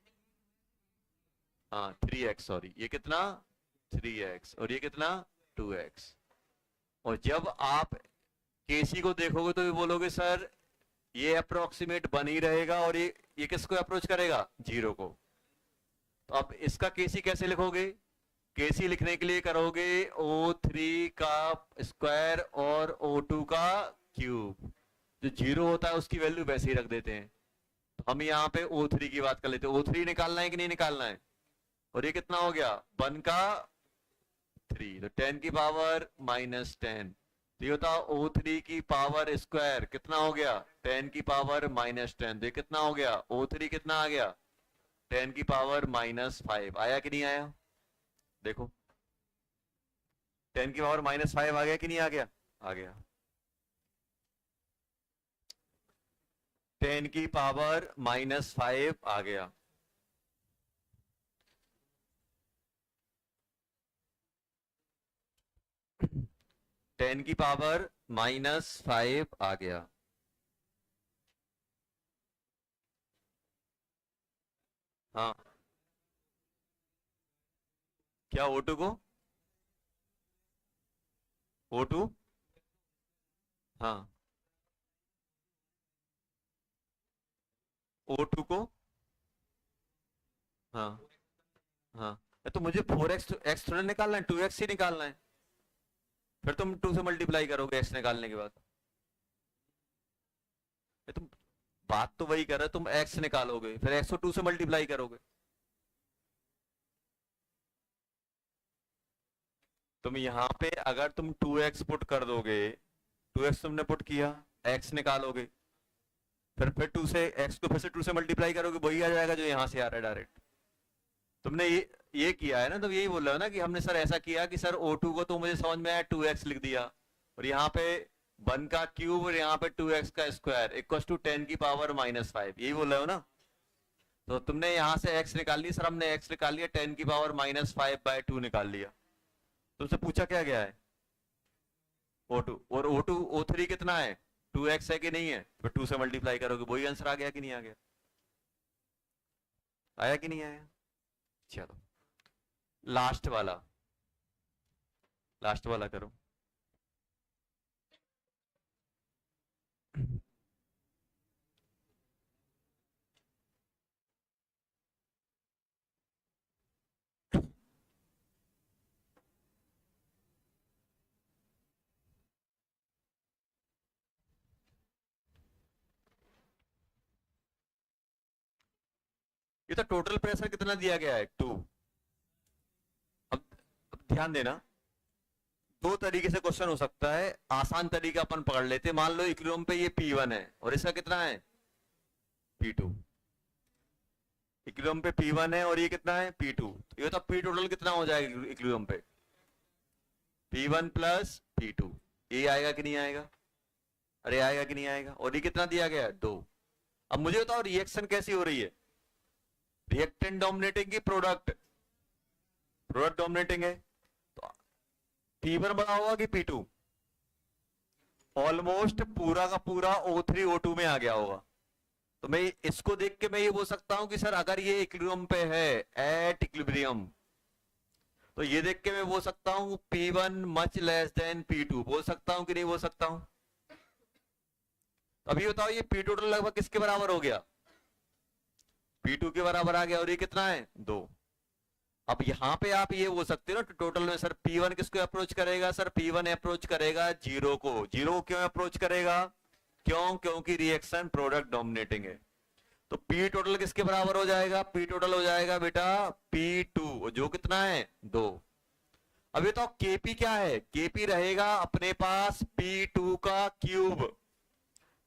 हाँ 3x, सॉरी, ये कितना? 3x, और ये कितना? 2x। और जब आप केसी को देखोगे तो भी बोलोगे सर ये अप्रोक्सीमेट बन ही रहेगा, और ये किसको अप्रोच करेगा? 0 को। तो अब इसका केसी कैसे लिखोगे? केसी लिखने के लिए करोगे O3 का स्क्वायर और O2 का क्यूब। जो 0 होता है उसकी वैल्यू वैसे ही रख देते हैं। तो हम यहाँ पे O3 की बात कर लेते हैं। O3 निकालना है कि नहीं निकालना है? और ये कितना हो गया? 1 का 3, तो 10 की पावर माइनस 10। तो ये होता O3 की पावर स्क्वायर कितना हो गया? 10 की पावर माइनस 10। तो ये कितना हो गया? O3 कितना आ गया? 10 की पावर माइनस 5। आया कि नहीं आया? देखो 10 की पावर माइनस 5 आ गया कि नहीं आ गया? आ गया। 10 की पावर माइनस 5 आ गया। टेन की पावर माइनस 5 आ गया। हाँ, क्या O2 को? O2, हाँ O2 को, हाँ हाँ। तो मुझे 4x एक्स थोड़ा निकालना है, 2x ही निकालना है। फिर तुम 2 से मल्टीप्लाई करोगे x निकालने के बाद। तुम बात तो वही कर रहे हो, तुम x निकालोगे फिर x को 2 से मल्टीप्लाई करोगे। तुम यहाँ पे अगर तुम 2x पुट कर दोगे, 2x तुमने पुट किया, x निकालोगे, फिर 2 से x को फिर से 2 से मल्टीप्लाई करोगे, वही आ जाएगा जो यहाँ से आ रहा है डायरेक्ट। तुमने ये किया है ना, तो यही बोल रहा है ना कि हमने सर ऐसा किया कि सर O2 को तो मुझे समझ में आया 2x लिख दिया, और यहाँ पे 1 का क्यूब और यहाँ पे 2x का स्क्वायर इक्वल टू 10 की पावर -5, यही बोल रहे हो ना। तो तुमने यहाँ से x निकाल लिया, सर हमने x निकाल लिया 10 की पावर -5/2 निकाल लिया। तुमसे पूछा क्या गया है O2, और O2 O3 कितना है 2x है कि नहीं है, फिर 2 से मल्टीप्लाई करोगे, वही आंसर आ गया कि नहीं आ गया, आया कि नहीं आया। चलो लास्ट वाला, लास्ट वाला करो। ये तो टोटल प्रेशर कितना दिया गया है 2। अब ध्यान देना, दो तरीके से क्वेश्चन हो सकता है। आसान तरीका अपन पकड़ लेते, मान लो इक्विलिब्रियम पे ये P1 है और इसका कितना है P2। इक्विलिब्रियम पे P1 है और ये कितना है P2, तो ये तो P टोटल कितना हो जाएगा इक्विलिब्रियम पे P1 प्लस P2, ये आएगा कि नहीं आएगा, अरे आएगा कि नहीं आएगा। और ये कितना दिया गया है 2। अब मुझे बताओ रिएक्शन कैसी हो रही है, रिएक्टेंट डोमिनेटिंग की प्रोडक्ट, प्रोडक्ट डोमिनेटिंग है, तो P1 बड़ा होगा कि P2, ऑलमोस्ट पूरा का पूरा O3 O2 में आ गया होगा। तो मैं इसको देख के मैं ये बोल सकता हूं कि सर अगर ये इक्विलिब्रियम पे है, एट इक्विलिब्रियम, तो ये देख के मैं बोल सकता हूं P1 much less than P2, बोल सकता हूं कि नहीं बोल सकता हूं। अभी बताओ ये P टोटल लगभग किसके बराबर हो गया, P2 के बराबर आ गया, और ये कितना है 2। अब यहां पे आप ये बोल सकते हो ना टोटल में सर P1 किसको अप्रोच करेगा, सर P1 अप्रोच करेगा 0 को। 0 को क्यों अप्रोच करेगा, क्यों, क्योंकि रिएक्शन प्रोडक्ट डोमिनेटिंग है। तो P टोटल किसके बराबर हो जाएगा, P टोटल हो जाएगा बेटा P2, जो कितना है 2। अब ये तो Kp क्या है, Kp रहेगा अपने पास P2 का क्यूब,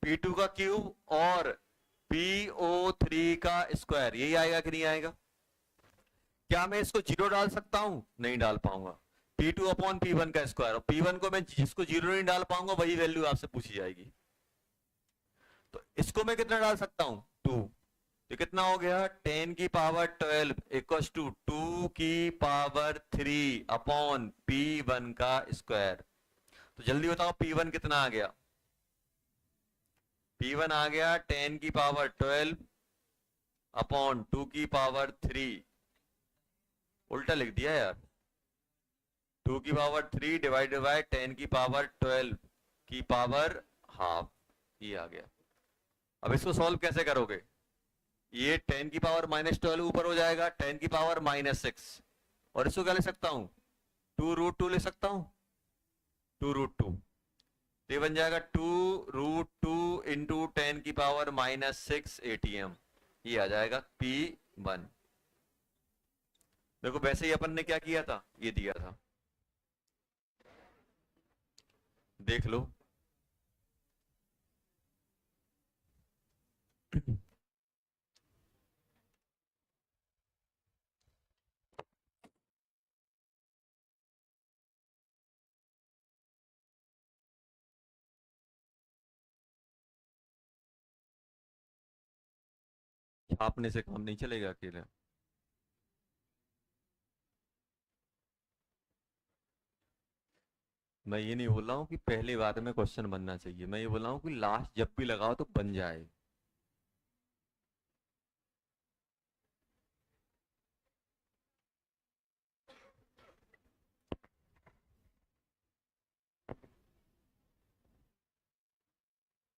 P2 का क्यूब और PO3 का स्क्वायर, यही आएगा कि नहीं आएगा। क्या मैं इसको 0 डाल सकता हूं, नहीं डाल पाऊंगा, P2 अपॉन P1 का स्क्वायर, और P1 को मैं जिसको 0 नहीं डाल पाऊंगा वही वैल्यू आपसे पूछी जाएगी। तो इसको मैं कितना डाल सकता हूं 2, तो कितना हो गया 10 की पावर 12 इक्वल टू 2 की पावर 3 अपॉन P1 का स्क्वायर। तो जल्दी बताओ P1 कितना आ गया, P1 आ गया 10 की पावर 12 अपॉन 2 की पावर 3, उल्टा लिख दिया यार, 2 की पावर 3 डिवाइडेड बाय 10 की पावर 12 की पावर हाफ, ये आ गया। अब इसको सॉल्व कैसे करोगे, ये 10 की पावर -12 ऊपर हो जाएगा 10 की पावर -6, और इसको क्या लिख सकता हूं 2√2 लिख सकता हूं, 2√2, ये बन जाएगा 2√2 इंटू 10 की पावर -6 ATM, ये आ जाएगा P1। देखो वैसे ही अपन ने क्या किया था, ये दिया था, देख लो। छापने से काम नहीं चलेगा अकेले। मैं ये नहीं बोल रहा हूँ कि पहली बार में क्वेश्चन बनना चाहिए, मैं ये बोल रहा हूँ कि लास्ट जब भी लगाओ तो बन जाए।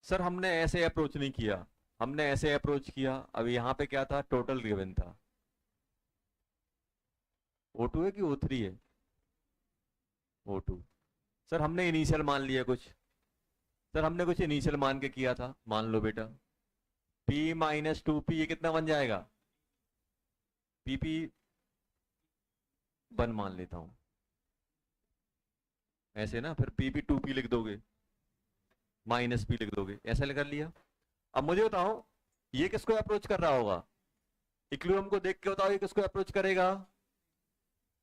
सर हमने ऐसे अप्रोच नहीं किया, हमने ऐसे अप्रोच किया। अब यहाँ पे क्या था, टोटल गिवन था, O2 है कि O3 है, O2। सर हमने इनिशियल मान लिया कुछ, सर हमने कुछ इनिशियल मान के किया था, मान लो बेटा P-2P, ये कितना बन जाएगा PP1 मान लेता हूं ऐसे ना, फिर PP2P लिख दोगे, -P लिख दोगे, ऐसा कर लिया। अब मुझे बताओ ये किसको अप्रोच कर रहा होगा, इक्विलिब्रियम को देख के बताओ ये किसको अप्रोच करेगा?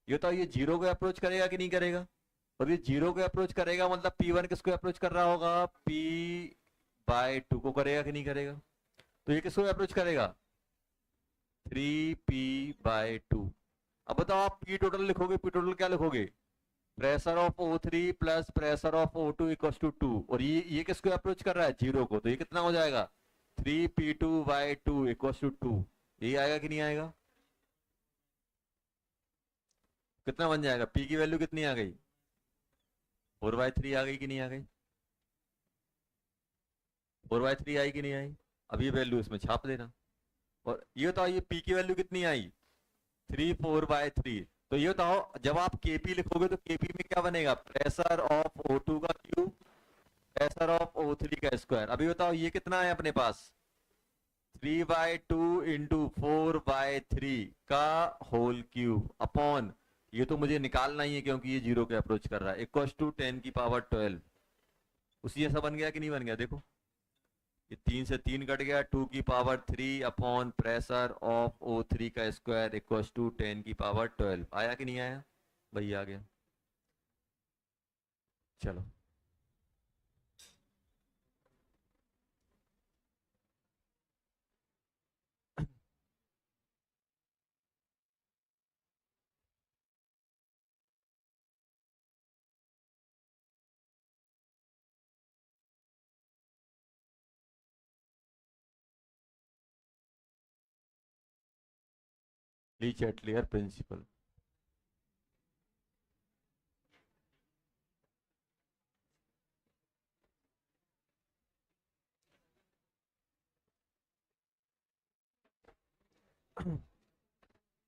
ये बताओ ये जीरो को अप्रोच करेगा कि नहीं करेगा? और ये जीरो को अप्रोच करेगा मतलब P1 किसको अप्रोच कर रहा होगा? P/2 को करेगा कि नहीं करेगा? तो ये किसको अप्रोच करेगा? 3P/2। अब बताओ आप P टोटल लिखोगे, P टोटल क्या लिखोगे? Pressure of O3 plus pressure of O2 equal to 2। और ये किसको अप्रोच कर रहा है? जीरो को। तो ये कितना हो जाएगा? 3P2/2 equal to 2। ये आएगा कि नहीं आएगा? कितना बन जाएगा? P की वैल्यू कितनी आ गई? 4/3 आ गई कि नहीं आ गई? 4/3 आई कि नहीं आई? अब ये वैल्यू इसमें छाप देना। और ये बताओ ये P की वैल्यू कितनी आई? 3/4/3। तो ये बताओ जब आप Kp लिखोगे तो Kp में क्या बनेगा? प्रेशर ऑफ O2 का क्यूब प्रेशर ऑफ O3 का स्क्वायर। अभी बताओ ये कितना है अपने पास? 3/2 इंटू 4/3 का होल क्यूब अपॉन, ये तो मुझे निकालना ही है क्योंकि ये जीरो के अप्रोच कर रहा है, इक्वल टू 10⁻12। उसी जैसा बन गया कि नहीं बन गया? देखो ये 3 से 3 कट गया, 2⁻3 अपॉन प्रेशर ऑफ O3 का स्क्वायर इक्वल टू 10⁻12। आया कि नहीं आया? भाई आ गया। चलो ली चैटलियर प्रिंसिपल।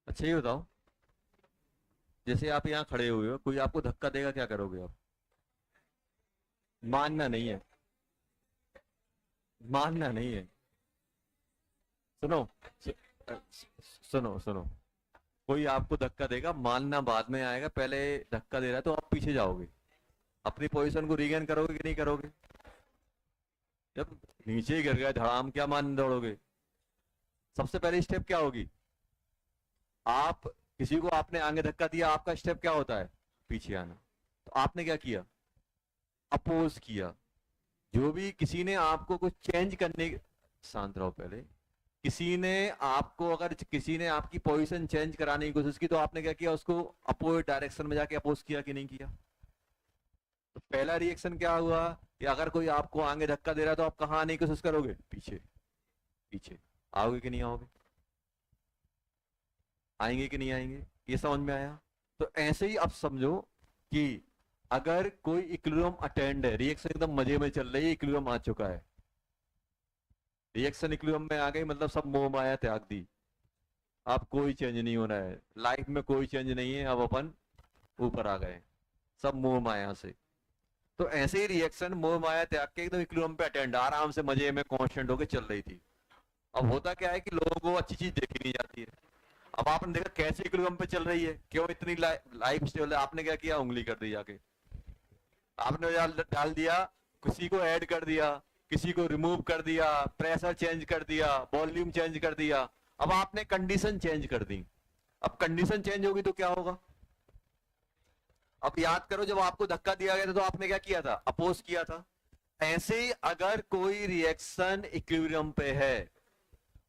अच्छा ये बताओ, जैसे आप यहाँ खड़े हुए हो, कोई आपको धक्का देगा, क्या करोगे आप? मानना नहीं है, मानना नहीं है। सुनो, सुनो सुनो, कोई आपको धक्का देगा, मानना बाद में आएगा, पहले धक्का दे रहा है तो आप पीछे जाओगे, अपनी पोजीशन को रीगेन करोगे कि नहीं करोगे? जब नीचे ही गिर गए धड़ाम, क्या मान दौड़ोगे? सबसे पहली स्टेप क्या होगी? आप किसी को आपने आगे धक्का दिया, आपका स्टेप क्या होता है? पीछे आना। तो आपने क्या किया? अपोज किया। जो भी किसी ने आपको कुछ चेंज करने, शांत रहो पहले, किसी ने आपको, अगर किसी ने आपकी पोजीशन चेंज कराने की कोशिश की तो आपने क्या किया? उसको अपोजिट डायरेक्शन में जाके अपोज किया कि नहीं किया? तो पहला रिएक्शन क्या हुआ कि अगर कोई आपको आगे धक्का दे रहा है तो आप कहां आने की कोशिश करोगे? पीछे। पीछे आओगे कि नहीं आओगे? आएंगे कि नहीं आएंगे? ये समझ में आया? तो ऐसे ही अब समझो कि अगर कोई इक्विलिब्रियम अटेंड है, रिएक्शन एकदम मजे में चल रही है, इक्विलिब्रियम आ चुका है, रिएक्शन इक्विलिब्रियम में आ गई, मतलब सब मोह माया त्याग दी, अब कोई चेंज नहीं हो रहा है लाइफ में, कोई चेंज नहीं है, अब अपन ऊपर आ गए सब मोह माया से। तो ऐसे ही रिएक्शन मोह माया त्याग के एकदम इक्विलिब्रियम पे अटेंड, आराम से मजे में कांस्टेंट होकर चल रही थी। अब होता क्या है कि लोगों को अच्छी चीज देखी नहीं जाती है। अब आपने देखा कैसे इक्विलिब्रियम पे चल रही है, क्यों इतनी लाइफ स्टेबल है, आपने क्या किया? उंगली कर दी जाके, आपने डाल दिया, किसी को ऐड कर दिया, किसी को रिमूव कर दिया, प्रेशर चेंज कर दिया, वॉल्यूम चेंज कर दिया। अब आपने कंडीशन चेंज कर दी। अब कंडीशन चेंज होगी तो क्या होगा? अब याद करो, जब आपको धक्का दिया गया था तो आपने क्या किया था? अपोज किया था। ऐसे ही अगर कोई रिएक्शन इक्विलिब्रियम पे है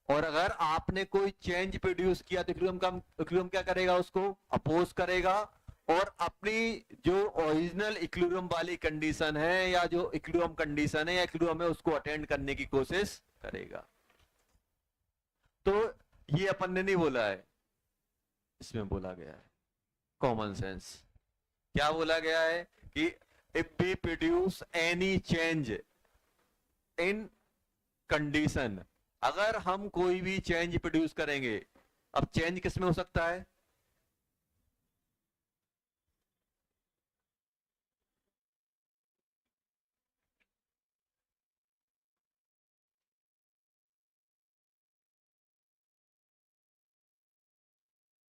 और अगर आपने कोई चेंज प्रोड्यूस किया तो इक्विलिब्रियम क्या करेगा? उसको अपोज करेगा और अपनी जो ओरिजिनल इक्विलिब्रियम वाली कंडीशन है या जो इक्विलिब्रियम कंडीशन है या इक्विलिब्रियम है उसको अटेंड करने की कोशिश करेगा। तो ये अपन ने नहीं बोला है, इसमें बोला गया है कॉमन सेंस। क्या बोला गया है कि if we produce any change in condition, अगर हम कोई भी चेंज प्रोड्यूस करेंगे, अब चेंज किस में हो सकता है?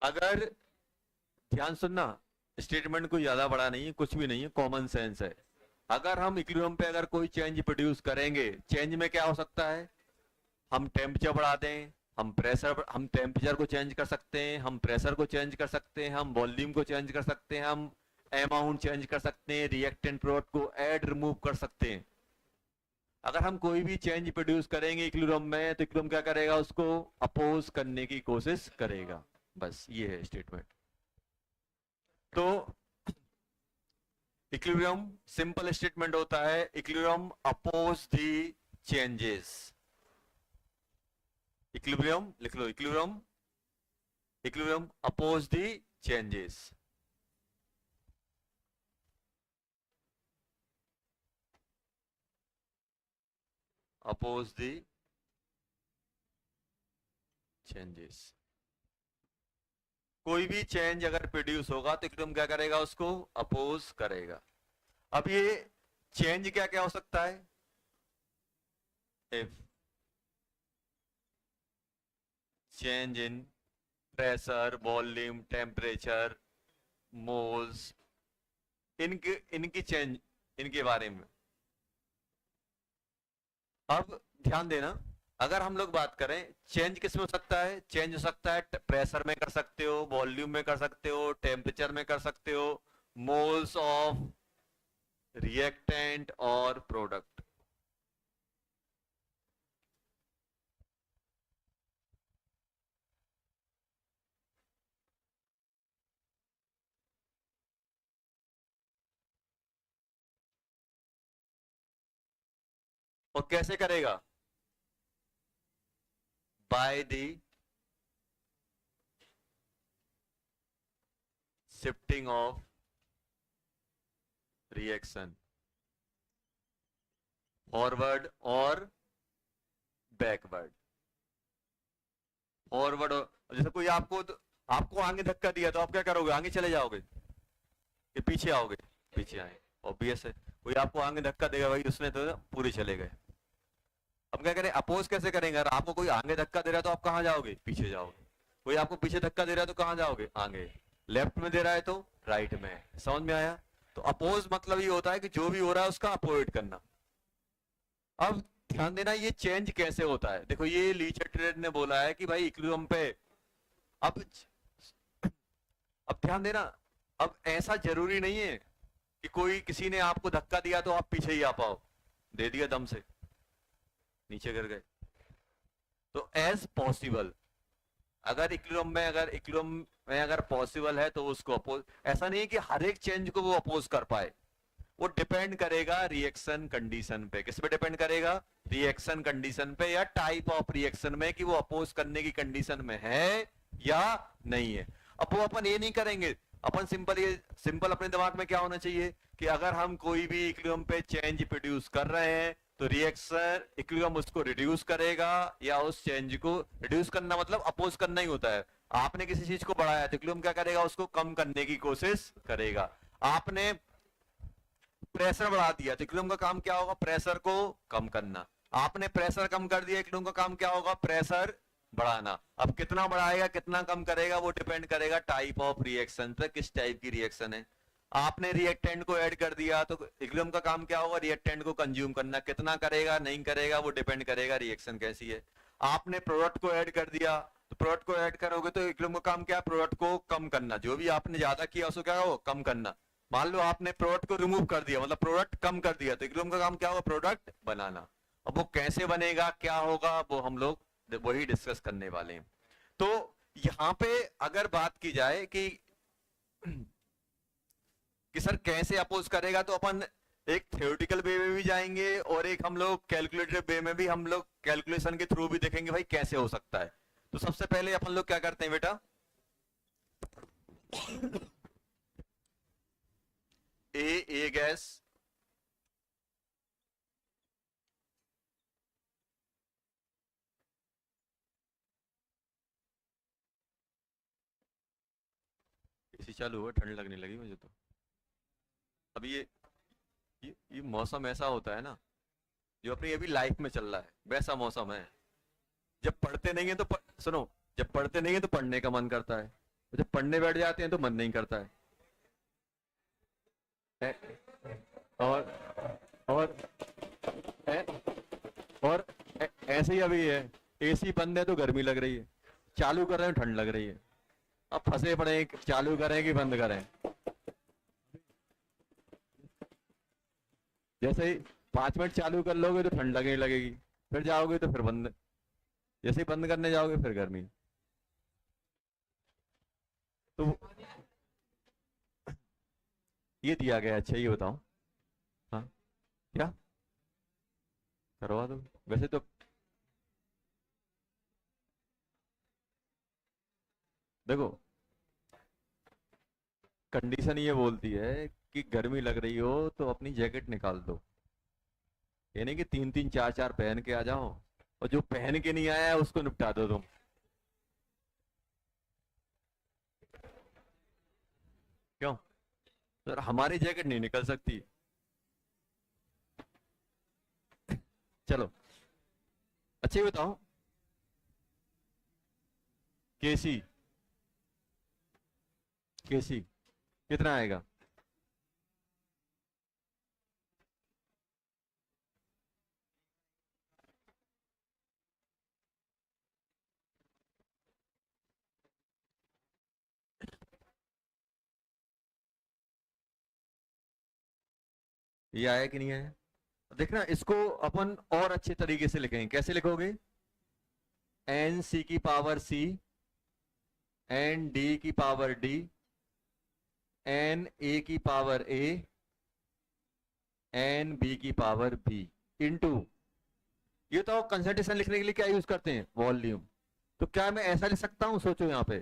अगर, ध्यान सुनना, स्टेटमेंट कोई ज्यादा बड़ा नहीं है, कुछ भी नहीं है, कॉमन सेंस है। अगर हम इक्विलिब्रियम पे कोई चेंज प्रोड्यूस करेंगे, चेंज में क्या हो सकता है? हम टेम्परेचर बढ़ा दें, हम प्रेशर, हम टेम्परेचर को चेंज कर सकते हैं, हम प्रेशर को चेंज कर सकते हैं, हम वॉल्यूम को चेंज कर सकते हैं, हम अमाउंट चेंज कर सकते हैं, रिएक्टेंट प्रोडक्ट को ऐड रिमूव कर सकते हैं। अगर हम कोई भी चेंज प्रोड्यूस करेंगे इक्विलिब्रियम में, तो इक्विलिब्रियम क्या करेगा, उसको अपोज करने की कोशिश करेगा। बस ये है स्टेटमेंट। तो इक्विलिब्रियम सिंपल स्टेटमेंट होता है, equilibrium oppose the changes. Equilibrium लिख लो, equilibrium, equilibrium oppose the changes. Oppose the changes. कोई भी चेंज अगर प्रोड्यूस होगा तो इक्विलिब्रियम क्या करेगा, उसको अपोज करेगा। अब ये चेंज क्या क्या हो सकता है, if change in pressure, volume, temperature, moles, इनकी चेंज, इनके बारे में। अब ध्यान देना, अगर हम लोग बात करें चेंज किस में हो सकता है, चेंज हो सकता है प्रेशर में कर सकते हो, वॉल्यूम में कर सकते हो, टेम्परेचर में कर सकते हो, मोल्स ऑफ रिएक्टेंट और प्रोडक्ट। और कैसे करेगा, by the shifting of reaction forward और बैकवर्ड। फॉरवर्ड, जैसे कोई आपको आगे धक्का दिया तो आप क्या करोगे, आगे चले जाओगे कि पीछे आओगे, पीछे आए, ऑब्वियस है। कोई आपको आगे धक्का देगा, भाई उसने तो पूरे चले गए। अब क्या करें, अपोज कैसे करेंगे, अगर आपको कोई आगे धक्का दे रहा है तो आप कहां जाओगे, पीछे जाओगे। कोई आपको पीछे धक्का दे रहा है तो कहां जाओगे, आगे। लेफ्ट में दे रहा है तो राइट में। समझ में आया। तो अपोज मतलब ये होता है कि जो भी हो रहा है उसका अपोजिट करना। अब ध्यान देना, ये चेंज कैसे होता है, देखो ये ली चैटर्जी ने बोला है कि भाई इक्विलिब्रियम पे, अब अब ध्यान देना, अब ऐसा जरूरी नहीं है कि कोई किसी ने आपको धक्का दिया तो आप पीछे ही आ पाओ, दे दिया दम से नीचे गिर गए। तो एज पॉसिबल, अगर इक्विलिब्रियम में अगर पॉसिबल है तो उसको अपोज, ऐसा नहीं है कि हर एक चेंज को वो अपोज कर पाए, वो डिपेंड करेगा रिएक्शन कंडीशन पे। किस पे डिपेंड करेगा, रिएक्शन कंडीशन पे, या टाइप ऑफ रिएक्शन में, कि वो अपोज करने की कंडीशन में है या नहीं है। अब वो अपन ये नहीं करेंगे, अपन सिंपल अपने दिमाग में क्या होना चाहिए कि अगर हम कोई भी इक्विलिब्रियम पे चेंज प्रोड्यूस कर रहे हैं तो रिएक्शन इक्विलिब्रियम उसको रिड्यूस करेगा, या उस चेंज को रिड्यूस करना मतलब अपोज करना ही होता है। आपने किसी चीज को बढ़ाया तो इक्विलिब्रियम क्या करेगा, उसको कम करने की कोशिश करेगा। आपने प्रेशर बढ़ा दिया तो इक्विलिब्रियम का काम क्या होगा, प्रेशर को कम करना। आपने प्रेशर कम कर दिया, इक्विलिब्रियम का काम क्या होगा, प्रेशर बढ़ाना। अब कितना बढ़ाएगा कितना कम करेगा वो डिपेंड करेगा टाइप ऑफ रिएक्शन पे, किस टाइप की रिएक्शन है। आपने रिएक्टेंट को ऐड कर दिया तो इक्विलिब्रियम का काम क्या होगा, रिएक्टेंट को कंज्यूम करना। कितना करेगा नहीं करेगा वो डिपेंड करेगा रिएक्शन कैसी है। आपने प्रोडक्ट को ऐड कर दिया तो प्रोडक्ट को ऐड करोगे तो इक्विलिब्रियम का काम क्या है, प्रोडक्ट को कम करना। जो भी आपने ज्यादा किया उसको क्या हो, कम करना। मान लो आपने प्रोडक्ट को रिमूव कर दिया, मतलब प्रोडक्ट कम कर दिया, तो इक्विलिब्रियम का काम क्या होगा, प्रोडक्ट बनाना। अब वो कैसे बनेगा, क्या होगा, वो हम लोग वही डिस्कस करने वाले हैं। तो यहां पे अगर बात की जाए कि सर कैसे अपोज करेगा, तो अपन एक थ्योरेटिकल वे में भी जाएंगे और एक हम लोग कैलकुलेटिव वे में भी, हम लोग कैलकुलेशन के थ्रू भी देखेंगे भाई कैसे हो सकता है। तो सबसे पहले अपन लोग क्या करते हैं बेटा, ए गैस एसी चालू हुआ, ठंड लगने लगी मुझे तो। अब ये मौसम ऐसा होता है ना, जो अपनी अभी लाइफ में चल रहा है वैसा मौसम है। जब पढ़ते नहीं है तो सुनो, जब पढ़ते नहीं है तो पढ़ने का मन करता है, जब पढ़ने बैठ जाते हैं तो मन नहीं करता है। ए, और और ए, और ऐसे ही अभी है एसी बंद है तो गर्मी लग रही है, चालू कर रहे हैं ठंड लग रही है। अब फंसे पड़े हैं, चालू करें कि बंद करें। जैसे ही 5 मिनट चालू कर लोगे तो ठंड लगने लगेगी, फिर जाओगे तो फिर बंद, जैसे ही बंद करने जाओगे फिर गर्मी। तो ये दिया गया, अच्छा ये बताओ। हाँ, क्या करवा दो वैसे तो। देखो, कंडीशन ये बोलती है कि गर्मी लग रही हो तो अपनी जैकेट निकाल दो। ये नहीं कि 3 3 4 4 पहन के आ जाओ, और जो पहन के नहीं आया है उसको निपटा दो तुम। क्यों? सर हमारी जैकेट नहीं निकल सकती। चलो, अच्छा ये बताओ, केसी, केसी कितना आएगा? ये आया कि नहीं आया? देखना, इसको अपन और अच्छे तरीके से लिखेंगे। कैसे लिखोगे? एन सी की पावर सी, एन डी की पावर डी, एन ए की पावर ए, एन बी की पावर बी, इंटू, ये तो कंसंट्रेशन लिखने के लिए क्या यूज करते हैं? वॉल्यूम। तो क्या मैं ऐसा लिख सकता हूं? सोचो यहां पे,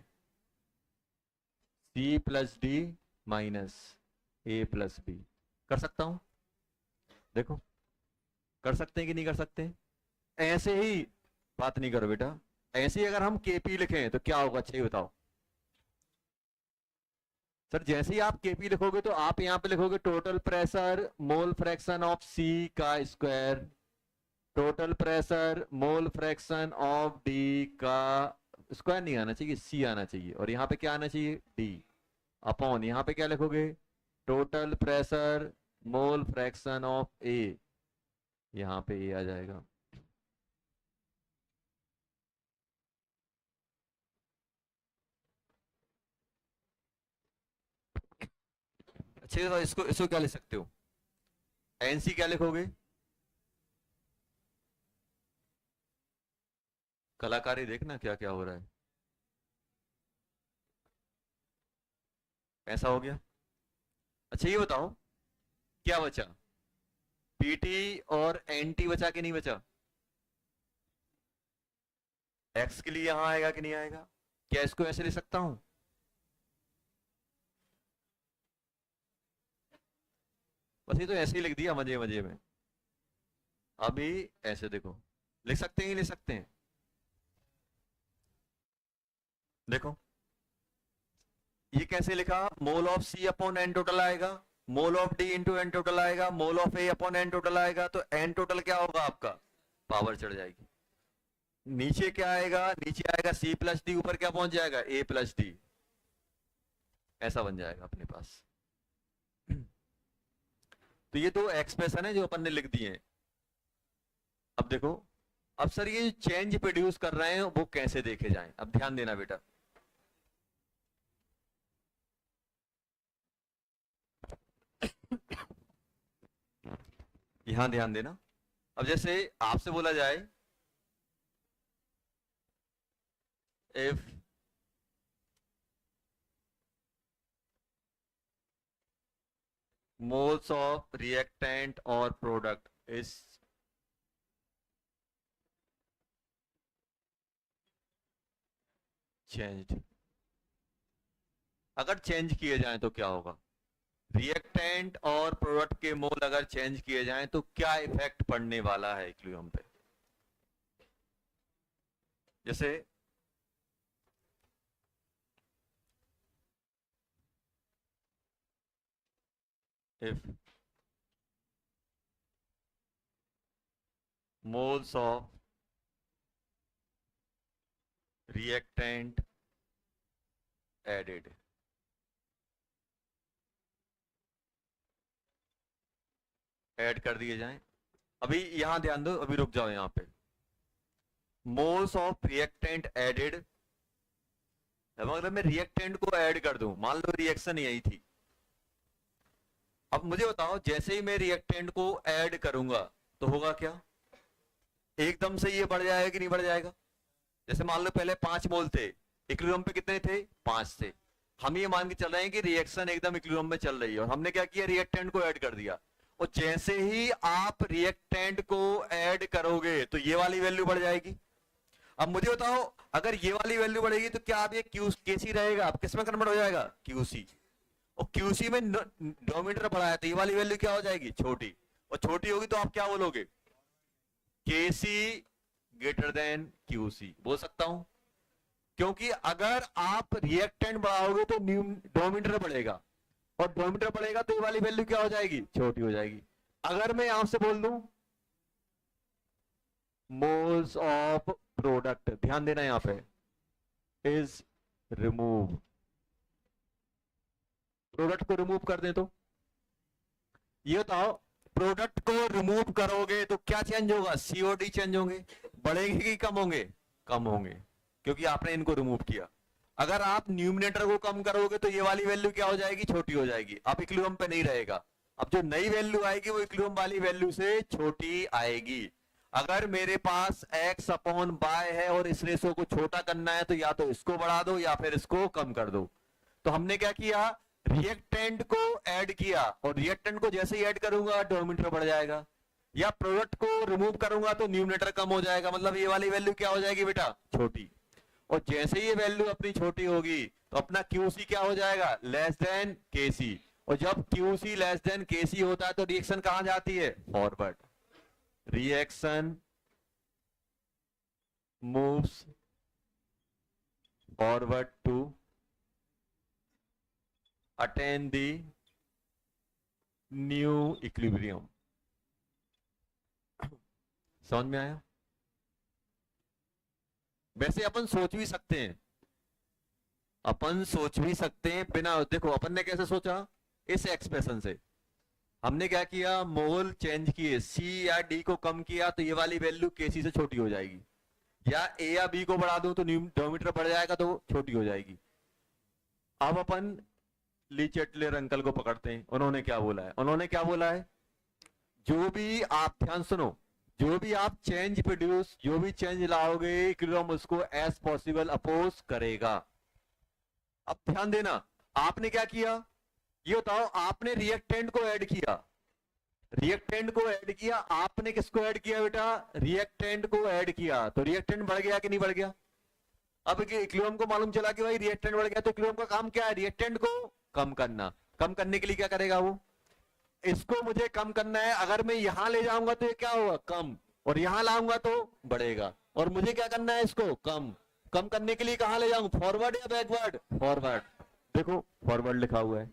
सी प्लस डी माइनस ए प्लस बी। कर सकता हूं? देखो, कर सकते हैं कि नहीं कर सकते? ऐसे ही बात नहीं करो बेटा। ऐसे ही अगर हम केपी लिखें तो क्या होगा, अच्छा ही बताओ। सर जैसे ही आप केपी लिखोगे तो आप यहां पे लिखोगे total pressure mole fraction of C का square, total pressure mole fraction of D का स्क्वायर नहीं आना चाहिए, सी आना चाहिए, और यहां पे क्या आना चाहिए? डी अपॉन, यहां पे क्या लिखोगे? Total pressure mole fraction of A, यहां पे ए आ जाएगा। अच्छे से इसको इसको क्या लिख सकते हो? एनसी क्या लिखोगे? कलाकारी देखना क्या क्या हो रहा है। ऐसा हो गया। अच्छा ये बताओ, क्या बचा? पीटी और एनटी बचा कि नहीं बचा? एक्स के लिए यहां आएगा कि नहीं आएगा? क्या इसको ऐसे लिख सकता हूं? बस ये तो ऐसे ही लिख दिया मजे मजे में। अभी ऐसे देखो, लिख सकते हैं कि लिख सकते हैं? देखो, ये कैसे लिखा? Mole of C upon N total आएगा, mole of D into N total आएगा, mole of A upon N total आएगा, तो एन टोटल क्या होगा आपका? पावर चढ़ जाएगी। नीचे क्या आएगा? नीचे आएगा सी प्लस डी, ऊपर क्या पहुंच जाएगा? ए प्लस डी। ऐसा बन जाएगा अपने पास। तो ये दो एक्सप्रेशन है जो अपन ने लिख दिए हैं। अब देखो, अब सर ये चेंज प्रोड्यूस कर रहे हैं वो कैसे देखे जाएं? अब ध्यान देना बेटा। यहां ध्यान देना। अब जैसे आपसे बोला जाए, if moles of reactant or product is changed, अगर चेंज किए जाएं तो क्या होगा? रिएक्टेंट और प्रोडक्ट के मोल अगर चेंज किए जाएं तो क्या इफेक्ट पड़ने वाला है इक्विलिब्रियम पे? जैसे if moles of reactant added, add कर दिए जाएं। अभी यहां ध्यान दो, अभी रुक जाओ यहां पे। मोल्स ऑफ रिएक्टेंट एडेड, मतलब मैं रिएक्टेंट को ऐड कर दूं, मान लो रिएक्शन यही थी। अब मुझे बताओ जैसे ही मैं रिएक्टेंट को ऐड करूंगा तो होगा क्या, एकदम से ये बढ़ जाएगा कि नहीं बढ़ जाएगा? जैसे मान लो पहले 5 मोल थे, इक्विलिब्रियम पे कितने थे? 5 थे। हम ये मान के चल रहे हैं कि रिएक्शन एकदम इक्विलिब्रियम में चल रही है और हमने क्या किया, रिएक्टेंट को ऐड कर दिया। और जैसे ही आप रिएक्टेंट को ऐड करोगे तो ये वाली वैल्यू बढ़ जाएगी। अब मुझे बताओ अगर ये वाली वैल्यू बढ़ेगी तो क्या आप ये केसी रहेगा, आप किस में कन्वर्ट हो जाएगा? क्यूसी। और क्यूसी में डिनोमिनेटर बढ़ाया तो ये वाली वैल्यू क्या हो जाएगी? छोटी। और छोटी होगी तो आप क्या बोलोगे? केसी ग्रेटर देन क्यूसी बोल सकता हूं, क्योंकि अगर आप रिएक्टेंट बढ़ाओगे तो डिनोमिनेटर बढ़ेगा और डिनोमिनेटर बढ़ेगा तो ये वाली वैल्यू क्या हो जाएगी? छोटी हो जाएगी। अगर मैं यहां से बोल दूं मोल्स ऑफ प्रोडक्ट, ध्यान देना यहां पे, इज रिमूव, प्रोडक्ट को रिमूव कर दें तो ये बताओ प्रोडक्ट को रिमूव करोगे तो क्या चेंज होगा? सीओडी चेंज होंगे, बढ़ेंगे कि कम होंगे? कम होंगे, क्योंकि आपने इनको रिमूव किया। अगर आप न्यूमिनेटर को कम करोगे तो ये वाली वैल्यू क्या हो जाएगी? छोटी हो जाएगी, अब इक्विलिब्रियम पे नहीं रहेगा। अब जो नई वैल्यू आएगी वो इक्विलिब्रियम वाली वैल्यू से छोटी आएगी। अगर मेरे पास x अपॉन y है और इस रेशो को छोटा करना है तो या तो इसको बढ़ा दो या फिर इसको कम कर दो। तो हमने क्या किया, रिएक्टेंट को ऐड किया और रिएक्टेंट को जैसे ही ऐड करूंगा डिनोमिनेटर बढ़ जाएगा, या प्रोडक्ट को रिमूव करूंगा तो न्यूमिनेटर कम हो जाएगा, मतलब ये वाली वैल्यू क्या हो जाएगी बेटा? छोटी। और जैसे ही ये वैल्यू अपनी छोटी होगी तो अपना क्यूसी क्या हो जाएगा? लेस देन केसी। और जब क्यूसी लेस देन केसी होता है तो रिएक्शन कहां जाती है? Forward. Reaction moves forward to attain the new equilibrium। समझ में आया? वैसे अपन सोच भी सकते हैं, अपन सोच भी सकते हैं बिना, देखो अपन ने कैसे सोचा, इस एक्सप्रेशन से हमने क्या किया, मोल चेंज किए, सी या डी को कम किया तो ये वाली वैल्यू केसी से छोटी हो जाएगी, या ए या बी को बढ़ा दो तो डिनोमिनेटर बढ़ जाएगा तो छोटी हो जाएगी। अब अपन ली चेटलर अंकल को पकड़ते हैं, उन्होंने क्या बोला है? उन्होंने क्या बोला है, जो भी आप, ध्यान सुनो, जो भी आप चेंज प्रोड्यूस, जो भी चेंज लाओगे इक्विलिब्रियम उसको एज पॉसिबल अपोज करेगा। अब ध्यान देना, आपने क्या किया ये बताओ, आपने रिएक्टेंट को ऐड किया, रिएक्टेंट को ऐड किया, आपने किसको ऐड किया बेटा? रिएक्टेंट को ऐड किया, तो रिएक्टेंट बढ़ गया कि नहीं बढ़ गया? अब इक्विलिब्रियम को मालूम चला कि भाई रिएक्टेंट बढ़ गया, तो इक्विलिब्रियम का काम क्या है? रिएक्टेंट को कम करना। कम करने के लिए क्या करेगा वो? इसको मुझे कम करना है, अगर मैं यहां ले जाऊंगा तो ये क्या होगा? कम, और यहां लाऊंगा तो बढ़ेगा। और मुझे क्या करना है? इसको कम। कम करने के लिए कहां ले जाऊं? फॉरवर्ड या बैकवर्ड? फॉरवर्ड। देखो फॉरवर्ड लिखा हुआ है।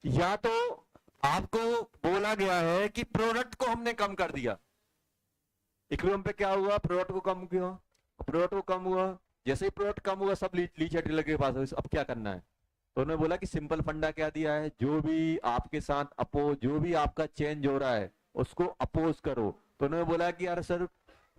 या तो आपको बोला गया है कि प्रोडक्ट को हमने कम कर दिया, इक्विलिब्रियम पे क्या हुआ? प्रोडक्ट को कम किया, प्रोडक्ट को कम हुआ, जैसे ही प्रोडक्ट कम हुआ सब ली चेटलर के पास, अब क्या करना है? तो उन्होंने बोला कि सिंपल फंडा क्या दिया है, जो भी आपके साथ अपोज, जो भी आपका चेंज हो रहा है उसको अपोज करो। तो उन्होंने बोला कि यार सर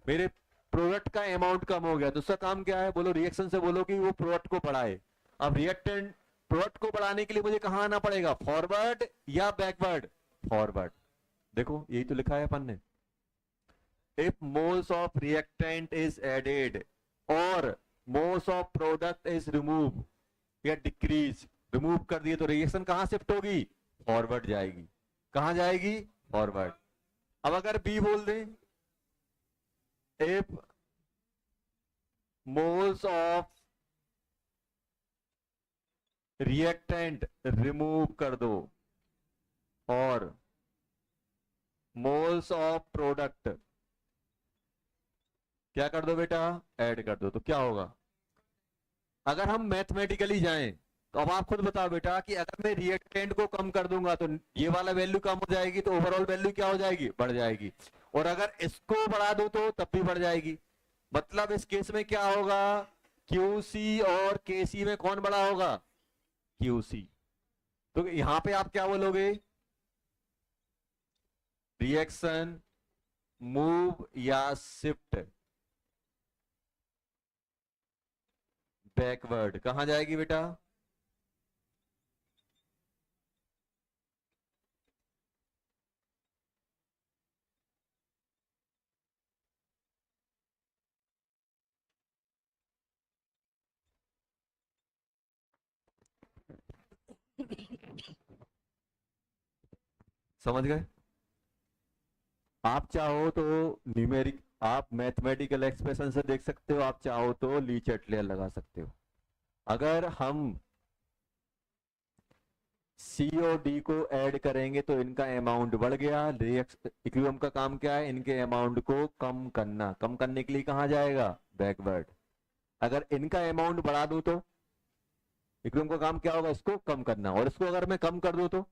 मेरे प्रोडक्ट का अमाउंट कम हो गया, तो उसका काम क्या है? बोलो रिएक्शन से बोलो कि वो प्रोडक्ट को बढ़ाए। अब रिएक्टेंट प्रोडक्ट को बढ़ाने के लिए मुझे कहां आना पड़ेगा? फॉरवर्ड या बैकवर्ड? फॉरवर्ड। देखो यही तो लिखा है अपन ने, if moles of reactant is added और moles of product is remove या डिक्रीज, रिमूव कर दिए तो रिएक्शन कहां शिफ्ट होगी? फॉरवर्ड जाएगी। कहां जाएगी? फॉरवर्ड। अब अगर बी बोल दें, if moles of reactant remove कर दो और मोल्स ऑफ प्रोडक्ट क्या कर दो बेटा? ऐड कर दो, तो क्या होगा? अगर हम मैथमेटिकली जाएं तो अब आप खुद बताओ बेटा कि अगर मैं रिएक्टेंट को कम कर दूंगा तो ये वाला वैल्यू कम हो जाएगी, तो ओवरऑल वैल्यू क्या हो जाएगी? बढ़ जाएगी। और अगर इसको बढ़ा दो तो तब भी बढ़ जाएगी। मतलब इस केस में क्या होगा? क्यूसी और केसी में कौन बड़ा होगा? क्यूसी। तो यहां पे आप क्या बोलोगे? रिएक्शन मूव या शिफ्ट बैकवर्ड कहां जाएगी बेटा? समझ गए? आप चाहो तो न्यूमेरिक, आप मैथमेटिकल एक्सप्रेशन से देख सकते हो, आप चाहो तो ली चैटलियर लगा सकते हो। अगर हम सी और डी को ऐड करेंगे तो इनका अमाउंट बढ़ गया। इक्विलिब्रियम का काम क्या है? इनके अमाउंट को कम करना। कम करने के लिए कहां जाएगा? बैकवर्ड। अगर इनका अमाउंट बढ़ा दूं तो इक्विलिब्रियम का काम क्या होगा? इसको कम करना। और इसको अगर मैं कम कर दूं तो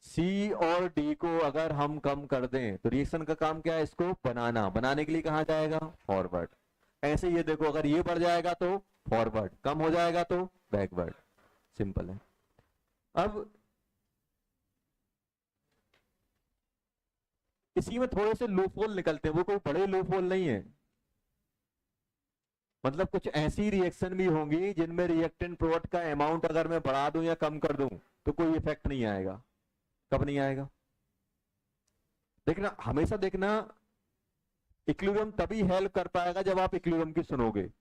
सी और डी को अगर हम कम कर दें तो रिएक्शन का काम क्या है? इसको बनाना। बनाने के लिए कहां जाएगा? फॉरवर्ड। ऐसे ये देखो, अगर ये बढ़ जाएगा तो फॉरवर्ड, कम हो जाएगा तो बैकवर्ड। सिंपल है। अब इसी में थोड़े से लूप होल निकलते हैं, वो कोई बड़े लूप होल नहीं है। मतलब कुछ ऐसी रिएक्शन भी होंगी जिनमें रिएक्टेंट प्रोडक्ट का अमाउंट अगर मैं बढ़ा दूं या कम कर दूं तो कोई इफेक्ट नहीं आएगा। कब नहीं आएगा? देखना, हमेशा देखना, इक्विलिब्रियम तभी हेल्प कर पाएगा जब आप इक्विलिब्रियम की सुनोगे।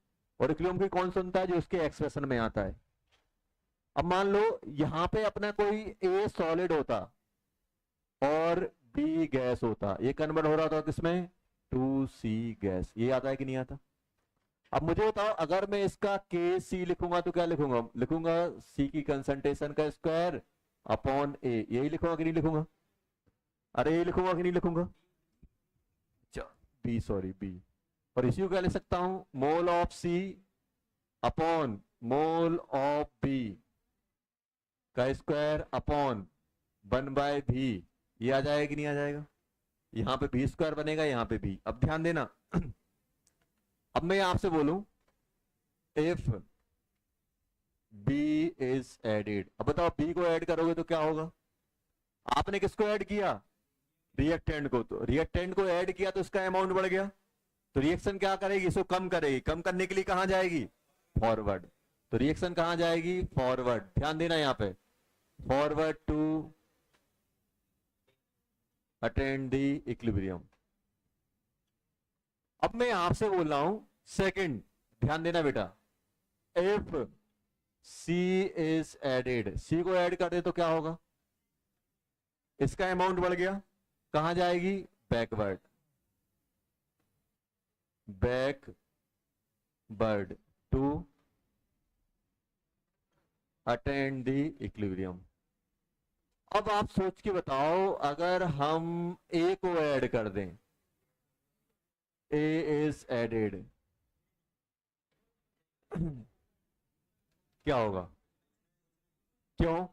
और इक्विलिब्रियम की कौन सुनता है? जो उसके एक्सप्रेशन में आता है। अब मान लो यहां पे अपना कोई ए सॉलिड होता और बी गैस होता, ये कन्वर्ट हो रहा था किसमें? 2C gas. ये आता है कि नहीं आता? अब मुझे बताओ, अगर मैं इसका के सी लिखूंगा तो क्या लिखूंगा? लिखूंगा सी की कंसंट्रेशन का स्क्वायर अपॉन ए। यही लिखूंगा कि नहीं लिखूंगा? अरे यही लिखूंगा कि नहीं लिखूंगा? B, sorry B. और इसी को क्या लिख सकता हूं? Mole of C upon mole of B का स्क्वायर अपॉन 1/v। ये आ जाएगा कि नहीं आ जाएगा? यहां पे बी स्क्वायर बनेगा, यहां पे बी। अब ध्यान देना, अब मैं आपसे बोलूं इफ बी इज एडेड। अब बताओ, बी को ऐड करोगे तो क्या होगा? आपने किसको ऐड किया? रिएक्टेंट को। तो रिएक्टेंट को ऐड किया तो इसका अमाउंट बढ़ गया। तो रिएक्शन क्या करेगी? इसको कम करेगी। कम करने के लिए कहां जाएगी? फॉरवर्ड। तो रिएक्शन कहां जाएगी? फॉरवर्ड। ध्यान देना यहां पे, forward to attend the equilibrium. अब मैं आपसे बोल रहा हूं सेकंड, ध्यान देना बेटा, इफ सी इज एडेड। सी को ऐड कर दे तो क्या होगा? इसका अमाउंट बढ़ गया, कहां जाएगी? Backward. Backward to attend the equilibrium. अब आप सोच के बताओ, अगर हम ए को ऐड कर दें, ए इज एडेड, क्या होगा? क्यों?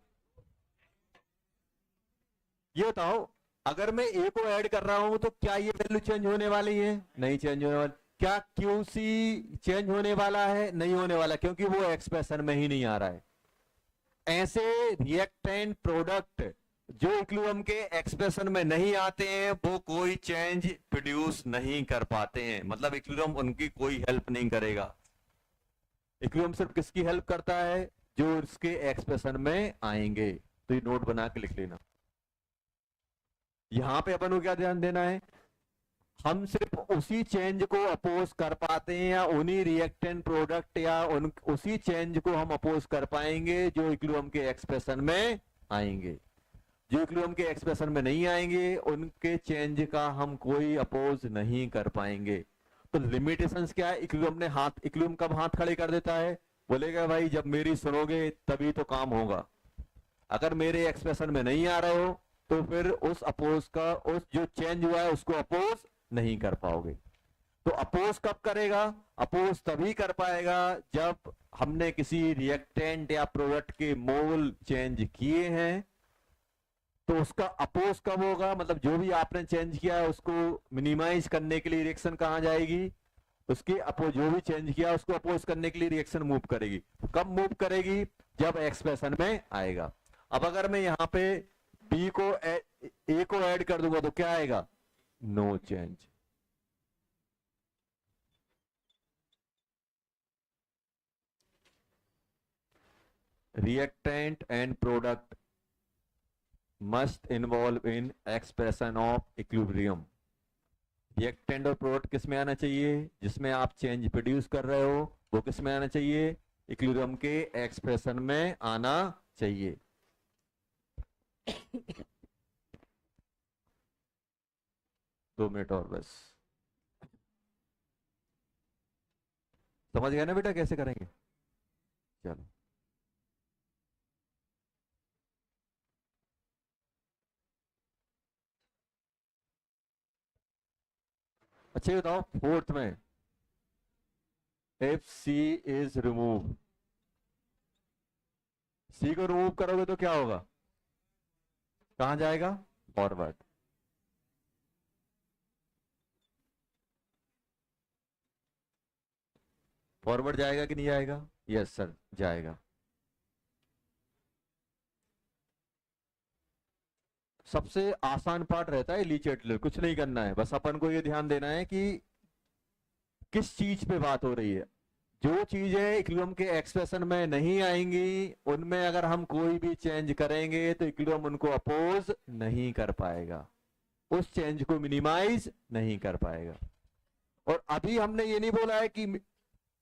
ये बताओ, अगर मैं ए को ऐड कर रहा हूं तो क्या ये वैल्यू चेंज होने वाली है? नहीं चेंज होने वाली। क्या क्यूसी चेंज होने वाला है? नहीं होने वाला, क्योंकि वो एक्सप्रेशन में ही नहीं आ रहा है। ऐसे रिएक्टेंट प्रोडक्ट जो इक्विलिब्रियम के एक्सप्रेशन में नहीं आते हैं वो कोई चेंज प्रोड्यूस नहीं कर पाते हैं। मतलब इक्विलिब्रियम उनकी कोई हेल्प नहीं करेगा। इक्विलिब्रियम सिर्फ किसकी हेल्प करता है? जो इसके एक्सप्रेशन में आएंगे। तो ये नोट बना के लिख लेना। यहां पे अपन को क्या ध्यान देना है? हम सिर्फ उसी चेंज को अपोज कर पाते हैं या उन्हीं रिएक्टेंट प्रोडक्ट या उसी चेंज को हम अपोज कर पाएंगे जो इक्विलिब्रियम के एक्सप्रेशन में आएंगे। जो इक्विलिब्रियम के एक्सप्रेशन में नहीं आएंगे उनके चेंज का हम कोई अपोज नहीं कर पाएंगे। तो लिमिटेशंस क्या है? इक्विलिब्रियम कब हाथ खड़े कर देता है? बोलेगा भाई जब मेरी सुनोगे तभी तो काम होगा। अगर मेरे एक्सप्रेशन में नहीं आ रहे हो तो फिर उस अपोज का, उस जो चेंज हुआ है उसको अपोज नहीं कर पाओगे। तो अपोज कब करेगा? अपोज तभी कर पाएगा जब हमने किसी रिएक्टेंट या प्रोडक्ट के मोल चेंज किए हैं। तो उसका अपोज कब होगा? मतलब जो भी आपने चेंज किया है उसको मिनिमाइज करने के लिए रिएक्शन कहां जाएगी? उसके अपोज, जो भी चेंज किया उसको अपोज करने के लिए रिएक्शन मूव करेगी। कब मूव करेगी? जब एक्सप्रेशन में आएगा। अब अगर मैं यहां पे बी को ए को ऐड कर दूंगा तो क्या आएगा? No change. reactant and product must involve in expression of equilibrium. Reactant और प्रोडक्ट किस में आना चाहिए? जिसमें आप चेंज प्रोड्यूस कर रहे हो वो किस में आना चाहिए? इक्विलिब्रियम के एक्सप्रेशन में आना चाहिए। 2 मिनट और बस। समझ गए ना बेटा कैसे करेंगे? चलो अच्छा, ये बताओ फोर्थ में इफ सी इज रिमूव, सी को रिमूव करोगे तो क्या होगा? कहां जाएगा? फॉरवर्ड। फॉरवर्ड जाएगा कि नहीं जाएगा? यस सर जाएगा। सबसे आसान पार्ट रहता है लीच एटलर, कुछ नहीं करना है, बस अपन को ये ध्यान देना है कि किस चीज पे बात हो रही है। जो चीजें इक्विलिब्रियम के एक्सप्रेशन में नहीं आएंगी उनमें अगर हम कोई भी चेंज करेंगे तो इक्विलिब्रियम उनको अपोज नहीं कर पाएगा, उस चेंज को मिनिमाइज नहीं कर पाएगा। और अभी हमने ये नहीं बोला है कि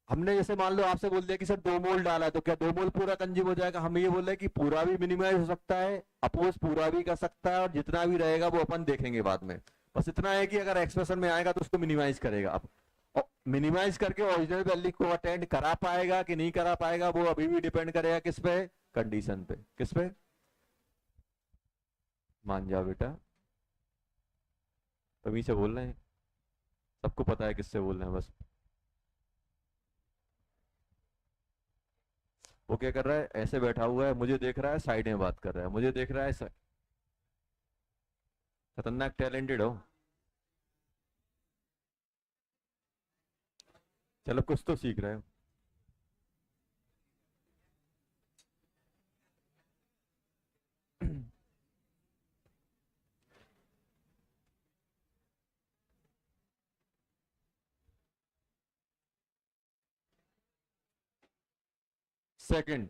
हमने जैसे मान लो आपसे बोल दिया कि सर 2 मोल डाला है तो क्या 2 मोल पूरा कंज्यूम हो जाएगा? हम ये बोल रहे हैं कि पूरा भी मिनिमाइज हो सकता है, अपोज पूरा भी कर सकता है, और जितना भी रहेगा वो अपन देखेंगे बाद में। बस इतना है कि अगर एक्सप्रेशन में आएगा तो उसको मिनिमाइज करेगा। अब मिनिमाइज करके ओरिजिनल वैल्यू को अटेंड करा पाएगा कि नहीं करा पाएगा वो अभी भी डिपेंड करेगा किस पे? कंडीशन पे। किस पे? मान जाओ बेटा, तभी से बोल रहे हैं, सबको पता है किससे बोल रहे हैं। बस वो क्या कर रहा है, ऐसे बैठा हुआ है, मुझे देख रहा है, साइड में बात कर रहा है, मुझे देख रहा है। खतरनाक टैलेंटेड हो। चलो कुछ तो सीख रहे हो। Second,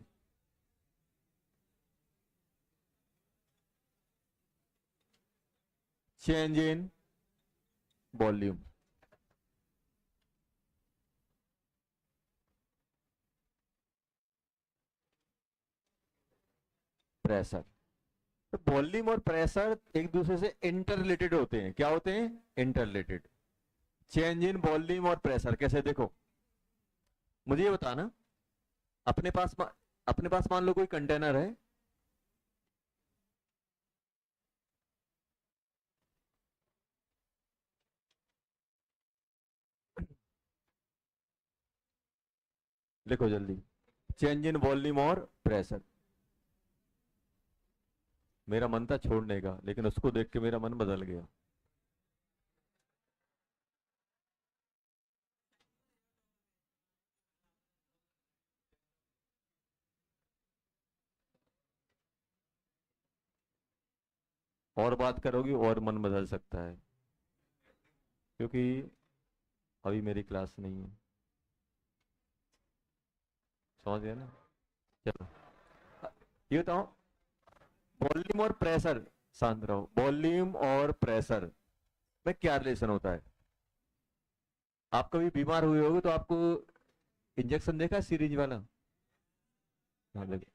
change in volume. Pressure, तो वॉल्यूम और प्रेशर एक दूसरे से इंटर रिलेटेड होते हैं। क्या होते हैं? Inter related. Change in volume और प्रेशर कैसे? देखो मुझे ये बताना, अपने पास मान लो कोई कंटेनर है, लिखो जल्दी, चेंज इन वॉल्यूम और प्रेशर। मेरा मन था छोड़ने का लेकिन उसको देख के मेरा मन बदल गया। और बात करोगी और मन बदल सकता है, क्योंकि अभी मेरी क्लास नहीं है। समझ गया ना? चलो ये बताओ, वॉल्यूम और प्रेशर, शांत रहो, वॉल्यूम और प्रेशर में क्या रिलेशन होता है? आप कभी बीमार हुए होगे तो आपको इंजेक्शन देखा सीरीज वाला? हाँ देखो,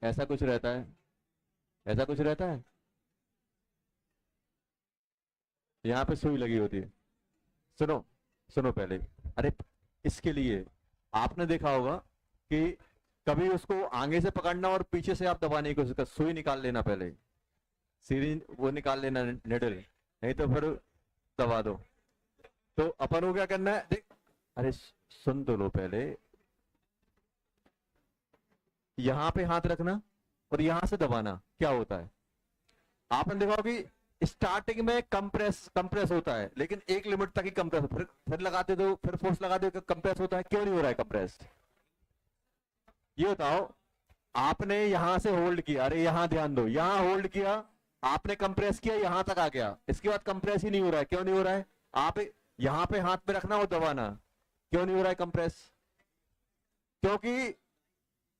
ऐसा कुछ रहता है, ऐसा कुछ रहता है, यहाँ पे सुई लगी होती है। सुनो सुनो पहले, अरे इसके लिए आपने देखा होगा कि कभी उसको आगे से पकड़ना और पीछे से आप दबाने की कोशिश कर, सुई निकाल लेना पहले, सीरीज वो निकाल लेना, नेडल, नहीं तो फिर दबा दो। तो अपन को क्या करना है, देख, अरे सुन तो लो पहले, यहां पे हाथ रखना और यहां से दबाना, क्या होता है? आपने देखा कि स्टार्टिंग में कंप्रेस कंप्रेस होता है, लेकिन एक लिमिट तक ही कंप्रेस, फिर लगाते दो, फिर फोर्स लगाते दो, कंप्रेस होता है। क्यों नहीं हो रहा है कंप्रेस? ये बताओ, आपने यहां से होल्ड किया, अरे यहां ध्यान दो, यहां होल्ड किया, आपने कंप्रेस किया, यहां तक आ गया, इसके बाद कंप्रेस ही नहीं हो रहा है। क्यों नहीं हो रहा है? आप यहां पे हाथ पे रखना और दबाना, क्यों नहीं हो रहा है कंप्रेस? क्योंकि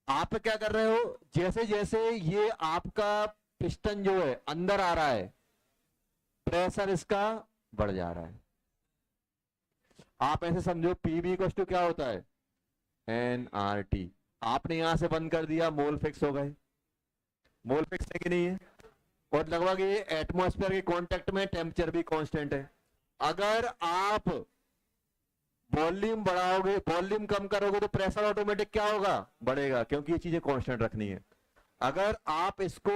आप क्या कर रहे हो, जैसे जैसे ये आपका पिस्टन जो है अंदर आ रहा है, प्रेशर इसका बढ़ जा रहा है। आप ऐसे समझो पीवी इक्वल क्या होता है, एन आर टी। आपने यहां से बंद कर दिया, मोल फिक्स हो गए। मोल फिक्स है कि नहीं है? और लगभग ये एटमॉस्फेयर के कांटेक्ट में टेम्परेचर भी कांस्टेंट है। अगर आप वॉल्यूम बढ़ाओगे, वॉल्यूम कम करोगे तो प्रेशर ऑटोमेटिक क्या होगा, बढ़ेगा, क्योंकि ये चीजें कांस्टेंट रखनी है। अगर आप इसको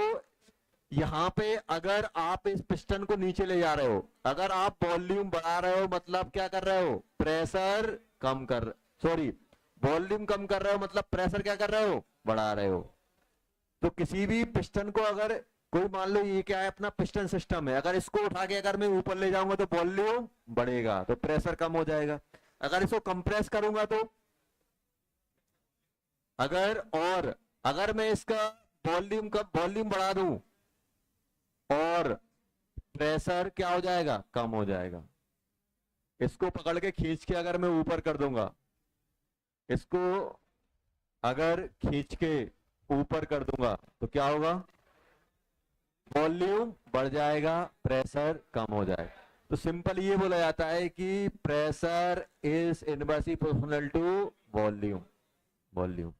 यहां पे, अगर आप इस पिस्टन को नीचे ले जा रहे हो, अगर आप वॉल्यूम बढ़ा रहे हो मतलब क्या कर रहे हो, प्रेशर कम कर, सॉरी वॉल्यूम कम कर रहे हो मतलब प्रेशर क्या कर रहे हो, बढ़ा रहे हो। तो किसी भी पिस्टन को अगर कोई, मान लो ये क्या है अपना पिस्टन सिस्टम है, अगर इसको उठा के अगर मैं ऊपर ले जाऊंगा तो वॉल्यूम बढ़ेगा, तो प्रेशर कम हो जाएगा। अगर इसको कंप्रेस करूंगा तो, अगर मैं इसका वॉल्यूम बढ़ा दूं और प्रेशर क्या हो जाएगा, कम हो जाएगा। इसको पकड़ के खींच के अगर मैं ऊपर कर दूंगा, इसको अगर खींच के ऊपर कर दूंगा तो क्या होगा, वॉल्यूम बढ़ जाएगा, प्रेशर कम हो जाएगा। तो सिंपल ये बोला जाता है कि pressure is inversely proportional to volume. Volume,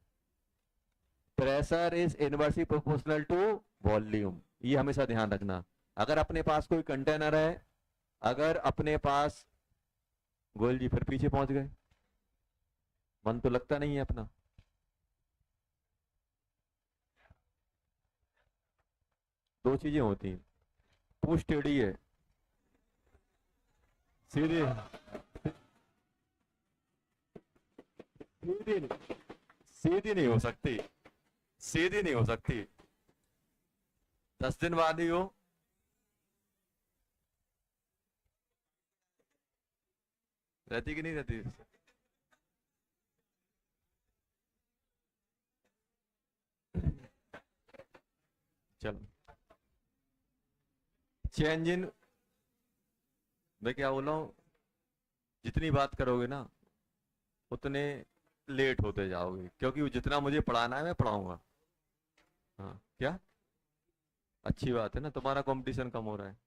pressure is inversely proportional to volume, ये हमेशा ध्यान रखना। अगर अपने पास कोई कंटेनर है, अगर अपने पास, गोयल जी फिर पीछे पहुंच गए, मन तो लगता नहीं है अपना। दो चीजें होती हैं, पूछ टेढ़ी है, सीधी सीधी सीधी नहीं हो सकती, सीधी नहीं हो सकती। 10 दिन बाद ही हो, रहती कि नहीं रहती? चलो, चेंज इन, मैं क्या बोल रहा हूं, जितनी बात करोगे ना उतने लेट होते जाओगे, क्योंकि वो जितना मुझे पढ़ाना है मैं पढ़ाऊंगा। हाँ क्या, अच्छी बात है ना, तुम्हारा कंपटीशन कम हो रहा है।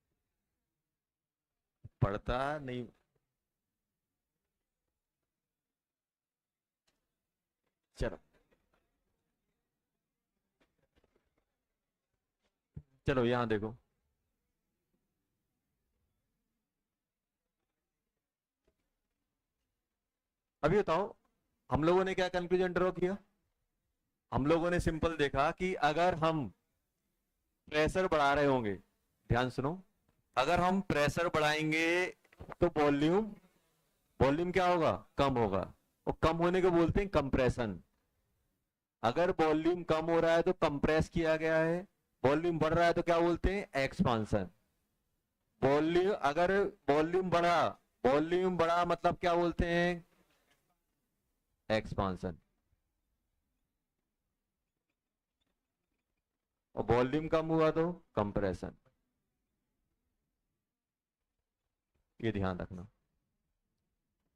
पढ़ता नहीं, चलो चलो यहां देखो, अभी बताओ हम लोगों ने क्या कंक्लूजन ड्रॉ किया। हम लोगों ने सिंपल देखा कि अगर हम प्रेशर बढ़ा रहे होंगे, ध्यान सुनो, अगर हम प्रेशर बढ़ाएंगे तो वॉल्यूम, वॉल्यूम क्या होगा, कम होगा, और कम होने को बोलते हैं कंप्रेशन। अगर वॉल्यूम कम हो रहा है तो कंप्रेस किया गया है, वॉल्यूम बढ़ रहा है तो क्या बोलते हैं, एक्सपांशन। वॉल्यूम, अगर वॉल्यूम बढ़ा, वॉल्यूम बढ़ा मतलब क्या बोलते हैं, एक्सपांशन। और वॉल्यूम कम हुआ तो कंप्रेशन। ये ध्यान रखना,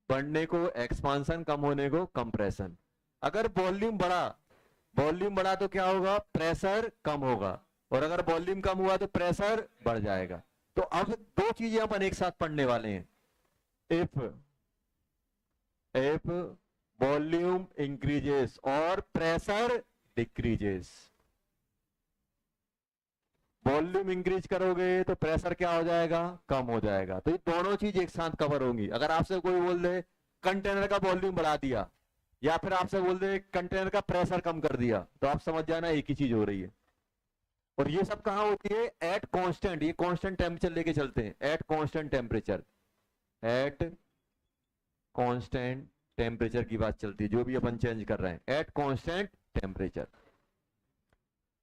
बढ़ने को एक्सपांशन, कम होने को कंप्रेशन। अगर वॉल्यूम बढ़ा, वॉल्यूम बढ़ा तो क्या होगा, प्रेशर कम होगा, और अगर वॉल्यूम कम हुआ तो प्रेशर बढ़ जाएगा। तो अब दो चीजें अपन एक साथ पढ़ने वाले हैं, इफ इफ वॉल्यूम इंक्रीजेस और प्रेशर डिक्रीजेस। वॉल्यूम इंक्रीज करोगे तो प्रेशर क्या हो जाएगा, कम हो जाएगा। तो ये दोनों चीज एक साथ कवर होंगी। अगर आपसे कोई बोल दे कंटेनर का वॉल्यूम बढ़ा दिया, या फिर आपसे बोल दे कंटेनर का प्रेशर कम कर दिया, तो आप समझ जाना एक ही चीज हो रही है। और ये सब कहां होती है, एट कांस्टेंट, ये कांस्टेंट टेम्परेचर लेके चलते हैं, at constant temperature, at constant temperature की बात चलती है, जो भी अपन चेंज कर रहे हैं, एट कांस्टेंट टेम्परेचर।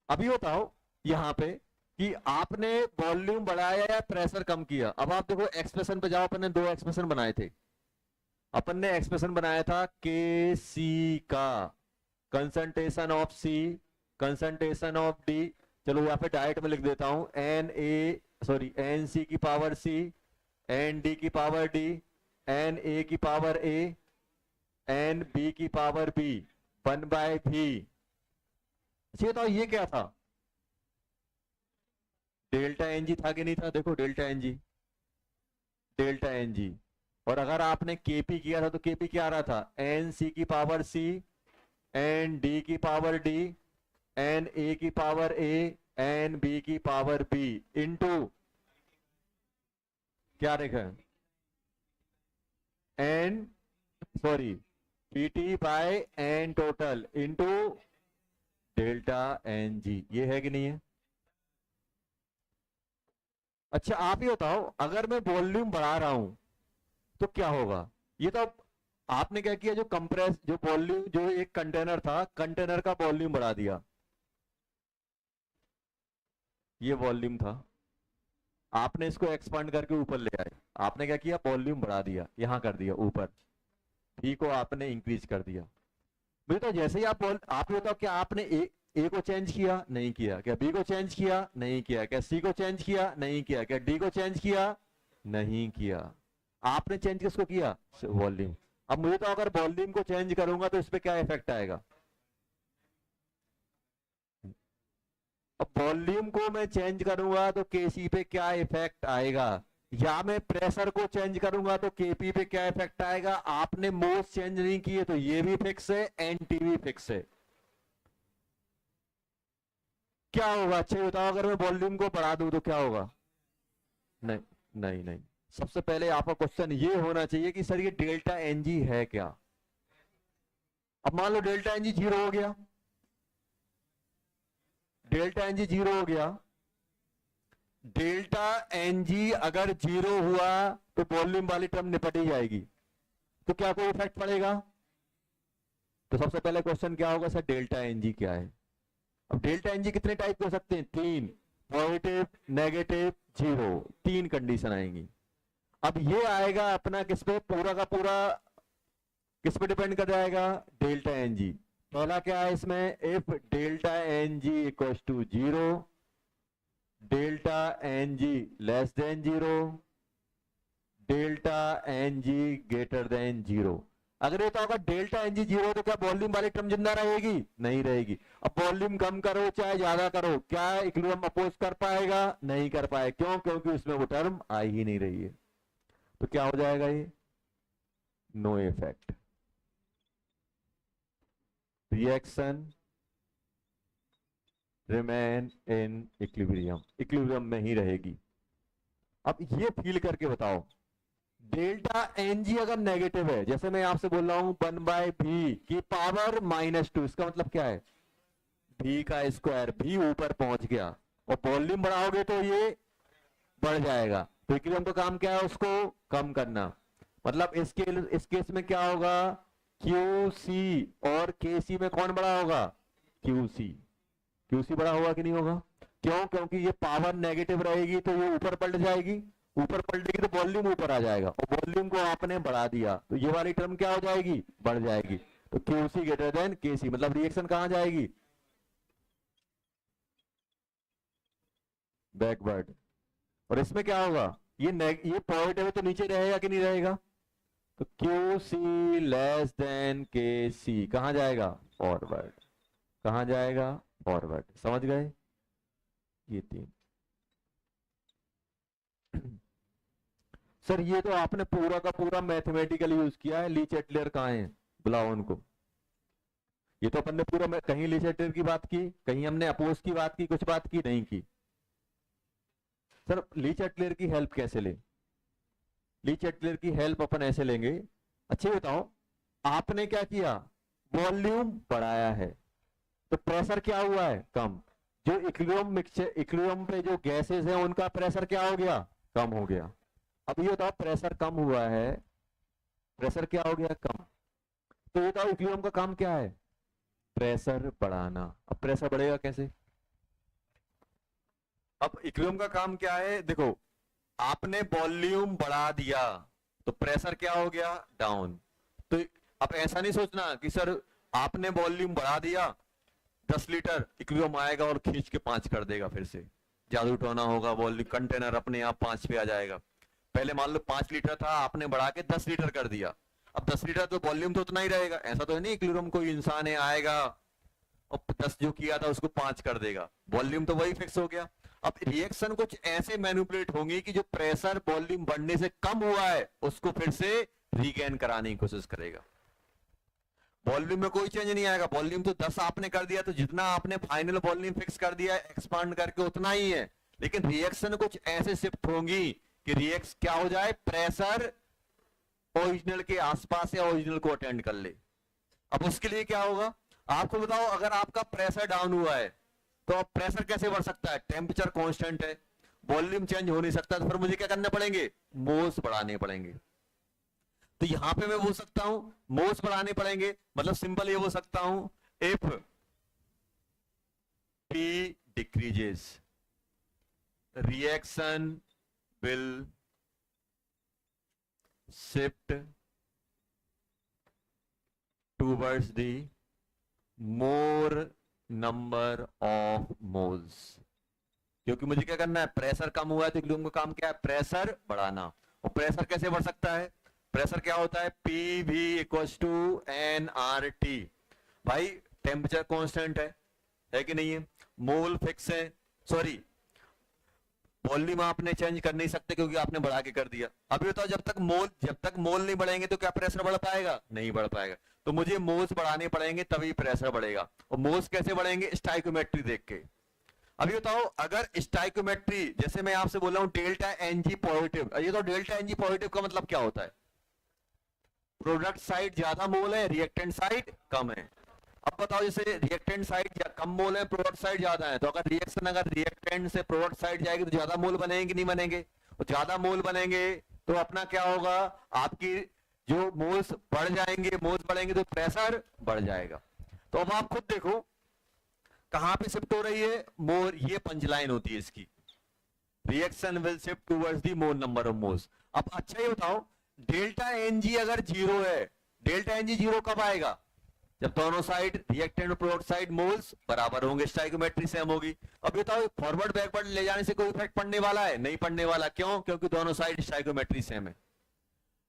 अभी बताओ यहां पे कि आपने वॉल्यूम बढ़ाया या प्रेशर कम किया। अब आप देखो एक्सप्रेशन पे जाओ, अपन ने दो एक्सप्रेशन बनाए थे। अपन ने एक्सप्रेशन बनाया था के सी का, concentration of C, concentration of D, चलो यहाँ पे डायरेक्ट में लिख देता हूं, एन सी की पावर सी, एन डी की पावर डी, एन ए की पावर ए, एन बी की पावर बी, 1/v अच्छा तो ये क्या था, डेल्टा एन जी था कि नहीं था, देखो delta N G, delta N G. और अगर आपने केपी किया था तो केपी क्या आ रहा था, एन सी की पावर सी, एन डी की पावर डी, एन ए की पावर ए, एन बी की पावर बी, इंटू क्या लिखा है, N, sorry, PT by N total into delta N G. ये है कि नहीं है? अच्छा आप ही बताओ, अगर मैं वॉल्यूम बढ़ा रहा हूं तो क्या होगा? ये तो आपने क्या किया, जो कंप्रेस, जो वॉल्यूम, जो एक कंटेनर था, कंटेनर का वॉल्यूम बढ़ा दिया, ये वॉल्यूम था, आपने इसको एक्सपांड करके ऊपर ले आए, आपने क्या किया, वॉल्यूम बढ़ा दिया, यहां कर दिया ऊपर, बी को आपने इंक्रीज कर दिया। मुझे तो जैसे ही आप ये बताओ, क्या आपने ए को चेंज किया? नहीं किया। क्या बी को चेंज किया? नहीं किया। क्या सी को चेंज किया? नहीं किया। क्या डी को चेंज किया? नहीं किया। आपने चेंज किसको किया? वॉल्यूम। अब मुझे तो अगर वॉल्यूम को चेंज करूंगा तो इस पे क्या इफेक्ट आएगा? अब वॉल्यूम को मैं चेंज करूंगा तो केसी पे क्या इफेक्ट आएगा, या मैं प्रेशर को चेंज करूंगा तो केपी पे क्या इफेक्ट आएगा? आपने मोस चेंज नहीं किए तो ये भी फिक्स है, एनटी भी फिक्स है। क्या होगा? अच्छा बताओ, अगर मैं वॉल्यूम को बढ़ा दूं तो क्या होगा? नहीं, नहीं, नहीं। सबसे पहले आपका क्वेश्चन ये होना चाहिए कि सर ये डेल्टा एनजी है क्या? अब मान लो डेल्टा एनजी जीरो हो गया, डेल्टा एनजी जीरो हो गया, डेल्टा एनजी अगर जीरो हुआ तो वॉल्यूम वाली टर्म निपट ही जाएगी, तो क्या कोई इफेक्ट पड़ेगा? तो सबसे पहले क्वेश्चन क्या होगा, सर डेल्टा एनजी क्या है? अब डेल्टा एनजी कितने टाइप के हो सकते हैं? तीन, पॉजिटिव, नेगेटिव, जीरो, तीन कंडीशन आएंगी। अब ये आएगा अपना किस पे, पूरा का पूरा किस पे डिपेंड कर जाएगा? Delta N G. पहला क्या है इसमें, if delta N G equals to zero, delta N G less than zero, delta N G greater than zero. अगर ये तो होगा डेल्टा एनजी जीरो तो क्या वॉल्यूम वाली टर्म जिंदा रहेगी? नहीं रहेगी। अब वॉल्यूम कम करो चाहे ज्यादा करो, क्या इक्विलिब्रियम अपोज कर पाएगा? नहीं कर पाए। क्यों? क्योंकि उसमें वो टर्म आ ही नहीं रही है। तो क्या हो जाएगा ये? No effect, reaction remain in equilibrium, equilibrium में ही रहेगी। अब ये फील करके बताओ, डेल्टा एनजी अगर नेगेटिव है, जैसे मैं आपसे बोल रहा हूं 1/v की पावर -2, इसका मतलब क्या है? v का स्क्वायर, v ऊपर पहुंच गया, और वॉल्यूम बढ़ाओगे तो ये बढ़ जाएगा। तो इक्विलिब्रियम का काम क्या है? उसको कम करना। मतलब इस केस में क्या होगा, QC और KC में कौन बड़ा होगा? QC। QC बड़ा होगा कि नहीं होगा? क्यों? क्योंकि ये पावर नेगेटिव रहेगी तो ये ऊपर पलट जाएगी, ऊपर पलटेगी तो वॉल्यूम ऊपर आ जाएगा, और वॉल्यूम को आपने बढ़ा दिया तो ये वाली टर्म क्या हो जाएगी? बढ़ जाएगी। तो QC ग्रेटर देन KC, मतलब रिएक्शन कहां जाएगी? बैकवर्ड। और इसमें क्या होगा, ये पॉजिटिव है तो नीचे रहेगा कि नहीं रहेगा? तो QC लेस देन KC कहां जाएगा? फॉरवर्ड। कहां जाएगा? फॉरवर्ड। समझ गए? ये तीन। सर ये तो आपने पूरा का पूरा मैथमेटिकल यूज किया है, ली चैटलर कहां है? बुलाओ उनको। ये तो अपन ने पूरा, कहीं ली चैटलर की बात की, कहीं हमने अपोज की बात की, कुछ बात की नहीं की। सर ली चैटलर की हेल्प कैसे ले? ली चैटलर की हेल्प अपन ऐसे लेंगे, अच्छे बताओ, आपने क्या किया? वॉल्यूम बढ़ाया है तो प्रेशर क्या हुआ है? कम। जो इक्विलिब्रियम मिक्सचर, इक्विलिब्रियम पे जो गैसेस हैं उनका प्रेशर क्या हो गया? कम हो गया। अब ये बताओ, प्रेशर कम हुआ है, प्रेशर क्या हो गया? कम। तो ये बताओ इक्विलिब्रियम का काम क्या है? प्रेशर बढ़ाना। अब प्रेशर बढ़ेगा कैसे? अब इक्विलिब्रियम का काम क्या है? देखो, आपने वॉल्यूम बढ़ा दिया तो प्रेशर क्या हो गया? डाउन। तो अब ऐसा नहीं सोचना कि सर आपने वॉल्यूम बढ़ा दिया 10 लीटर, इक्विलिब्रियम आएगा और खींच के 5 कर देगा, फिर से जादू टोना होगा, वॉल्यूम कंटेनर अपने आप 5 पे आ जाएगा। पहले मान लो 5 लीटर था, आपने बढ़ा के 10 लीटर कर दिया, अब 10 लीटर तो वॉल्यूम तो उतना ही रहेगा। ऐसा तो है नहीं इक्विलिब्रियम कोई इंसान है आएगा और 10 जो किया था उसको 5 कर देगा, वॉल्यूम तो वही फिक्स हो गया। अब रिएक्शन कुछ ऐसे मैनिपुलेट होंगी कि जो प्रेशर वॉल्यूम बढ़ने से कम हुआ है उसको फिर से रीगेन कराने की कोशिश करेगा। वॉल्यूम में कोई चेंज नहीं आएगा, वॉल्यूम तो 10 आपने कर दिया, तो जितना आपने फाइनल वॉल्यूम फिक्स कर दिया एक्सपांड करके उतना ही है, लेकिन रिएक्शन कुछ ऐसे शिफ्ट होंगी कि रिएक्ट क्या हो जाए, प्रेशर ओरिजिनल के आसपास या ओरिजिनल को अटेंड कर ले। अब उसके लिए क्या होगा आपको बताओ, अगर आपका प्रेशर डाउन हुआ है तो अब प्रेशर कैसे बढ़ सकता है, टेम्परेचर कांस्टेंट है, वॉल्यूम चेंज हो नहीं सकता, तो फिर मुझे क्या करने पड़ेंगे, मोल्स बढ़ाने पड़ेंगे। तो यहां पे मैं बोल सकता हूं मोल्स बढ़ाने पड़ेंगे, मतलब सिंपल ये बोल सकता हूं if P decreases reaction will shift towards the more number of moles। क्योंकि मुझे क्या करना है, प्रेशर कम हुआ है तो इक्विलिब्रियम का काम क्या है, प्रेशर बढ़ाना। और प्रेशर कैसे बढ़ सकता है, प्रेशर क्या होता है, P V equals to N R T. भाई टेम्परेचर कांस्टेंट है कि नहीं है, मोल फिक्स है, सॉरी वॉल्यूम आपने चेंज कर नहीं सकते क्योंकि आपने बढ़ा के कर दिया। अभी बताओ जब तक मोल नहीं बढ़ेंगे तो क्या प्रेशर बढ़ पाएगा, नहीं बढ़ पाएगा। तो मुझे मोल्स बढ़ाने पड़ेंगे तभी प्रेशर बढ़ेगा। और मोल्स कैसे बढ़ेंगे, स्टाइकोमेट्री देख के। अभी बताओ अगर स्टाइकोमेट्री, जैसे मैं आपसे बोल रहा हूं डेल्टा एनजी पॉजिटिव, ये तो डेल्टा एनजी पॉजिटिव का मतलब क्या होता है, प्रोडक्ट साइड ज्यादा मोल है, रिएक्टेंट साइड कम है। अब बताओ जैसे रिएक्टेंट साइड कम मोल है, प्रोडक्ट साइड ज्यादा है, तो अगर रिएक्शन अगर रिएक्टेंट से प्रोडक्ट साइड जाएगी तो ज्यादा मोल बनेंगे कि नहीं बनेंगे, और ज्यादा मोल बनेंगे तो अपना क्या होगा, आपकी जो मोल्स बढ़ जाएंगे, मोल्स बढ़ेंगे तो प्रेशर बढ़ जाएगा। तो अब आप खुद देखो कहां पे शिफ्ट हो रही है, मोर, ये पंचलाइन होती है इसकी, reaction will shift towards the more number of moles. अब अच्छा ये बताओ डेल्टा एनजी अगर जीरो है, डेल्टा एनजी जीरो कब आएगा, जब दोनों साइड रिएक्टेंट और प्रोडक्ट साइड मोल्स बराबर होंगे, स्टाइकोमेट्री सेम होगी। अब बताओ फॉरवर्ड बैकवर्ड ले जाने से कोई इफेक्ट पड़ने वाला है, नहीं पड़ने वाला, क्यों, क्योंकि दोनों साइड स्टाइकोमेट्री सेम है।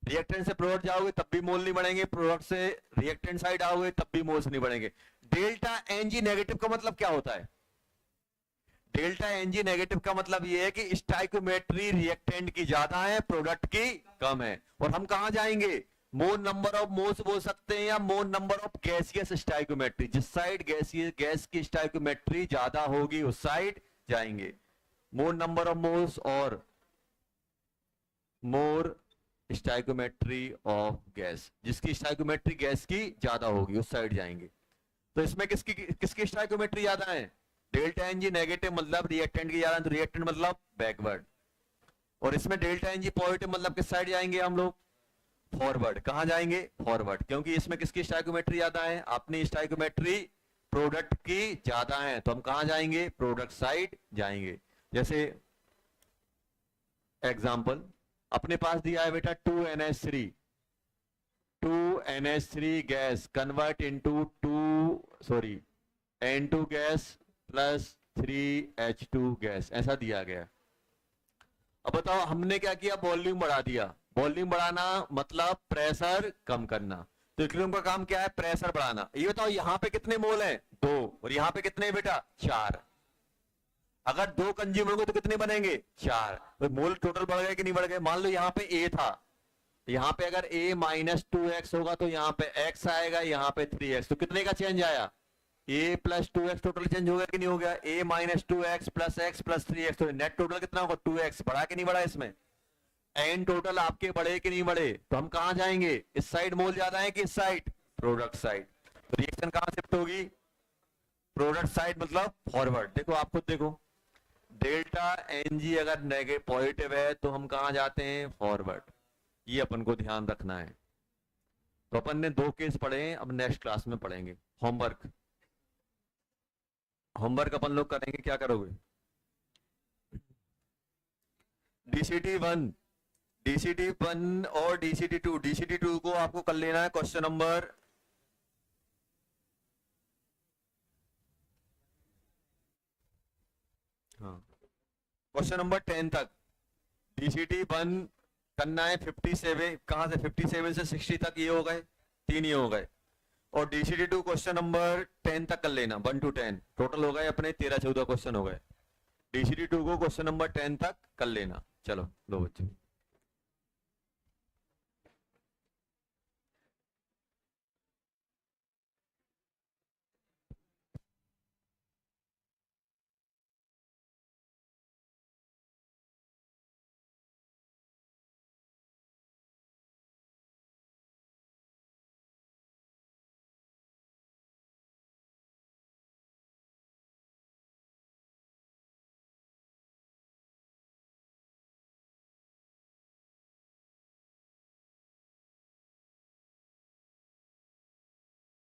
रिएक्टेंट से प्रोडक्ट जाओगे तब भी मोल नहीं बढ़ेंगे, प्रोडक्ट से रिएक्टेंट साइड आओगे तब भी मोल्स नहीं बढ़ेंगे। डेल्टा एनजी नेगेटिव का मतलब क्या होता है, डेल्टा एनजी नेगेटिव का मतलब ये है कि स्टाइकोमेट्री रिएक्टेंट की ज्यादा है, प्रोडक्ट की कम है। और हम कहां जाएंगे, मोर नंबर ऑफ मोल्स बोल सकते हैं या मोर नंबर ऑफ गैसियस स्टाइकोमेट्री, जिस साइड गैस की स्टाइकोमेट्री ज्यादा होगी उस साइड जाएंगे। मोर नंबर ऑफ मोल्स और मोर स्टाइकोमेट्री ऑफ गैस, जिसकी स्टाइकोमेट्री गैस की ज्यादा होगी उस साइड जाएंगे। तो इसमें किसकी स्टाइकोमेट्री ज्यादा है, डेल्टा एनजी नेगेटिव मतलब रिएक्टेंट की ज्यादा, तो रिएक्टेंट मतलब बैकवर्ड। और इसमें डेल्टा एनजी पॉजिटिव मतलब किस साइड जाएंगे हम लोग, फॉरवर्ड। कहां जाएंगे, फॉरवर्ड, क्योंकि इसमें किसकी स्टाइकोमेट्री ज्यादा है, अपनी स्टाइकोमेट्री प्रोडक्ट की ज्यादा है, तो हम कहां जाएंगे, प्रोडक्ट साइड जाएंगे। जैसे एग्जांपल अपने पास दिया है बेटा 2NH3, 2NH3 gas convert into N2 gas plus 3H2 gas, ऐसा दिया गया। अब बताओ हमने क्या किया, वॉल्यूम बढ़ा दिया। वॉल्यूम बढ़ाना मतलब प्रेशर कम करना, तो इक्विलिब्रियम का काम क्या है, प्रेशर बढ़ाना। ये बताओ यहां पे कितने मोल हैं, 2, और यहां पे कितने बेटा, 4। अगर 2 कंज्यूम होंगे तो कितने बनेंगे, 4। तो मोल टोटल बढ़ गए कि नहीं बढ़ गए। मान लो यहाँ पे A था, यहाँ पे अगर A माइनस 2x होगा तो यहाँ पे x आएगा, यहाँ पे 3x, तो कितने का चेंज आया, A plus 2x total change हो गया कि नहीं हो गया, A minus 2x plus x plus 3x, तो नेट टोटल कितना होगा, 2x। बढ़ा कि नहीं बढ़ा इसमें, एन टोटल आपके बढ़े कि नहीं बढ़े। तो हम कहां जाएंगे, इस साइड मोल ज्यादा है कि इस साइड, प्रोडक्ट साइड। तो रिएक्शन कहां शिफ्ट होगी, प्रोडक्ट साइड मतलब फॉरवर्ड। देखो आप खुद देखो, डेल्टा एनजी अगर नेगेटिव पॉजिटिव है तो हम कहां जाते हैं, फॉरवर्ड। ये अपन को ध्यान रखना है। तो अपन ने 2 केस पढ़े हैं, अब नेक्स्ट क्लास में पढ़ेंगे। होमवर्क अपन लोग करेंगे, क्या करोगे, DCT1 और DCT2 को आपको कर लेना है क्वेश्चन नंबर क्वेश्चन नंबर 10 तक। DCT1 करना है 57, कहां से 57 से 60 तक, ये हो गए 3 ही हो गए। और डीसीडी टू क्वेश्चन नंबर 10 तक कर लेना, 1 to 10 टोटल हो गए अपने 13-14 क्वेश्चन हो गए। डीसीडी टू को क्वेश्चन नंबर 10 तक कर लेना। चलो लो बच्चों।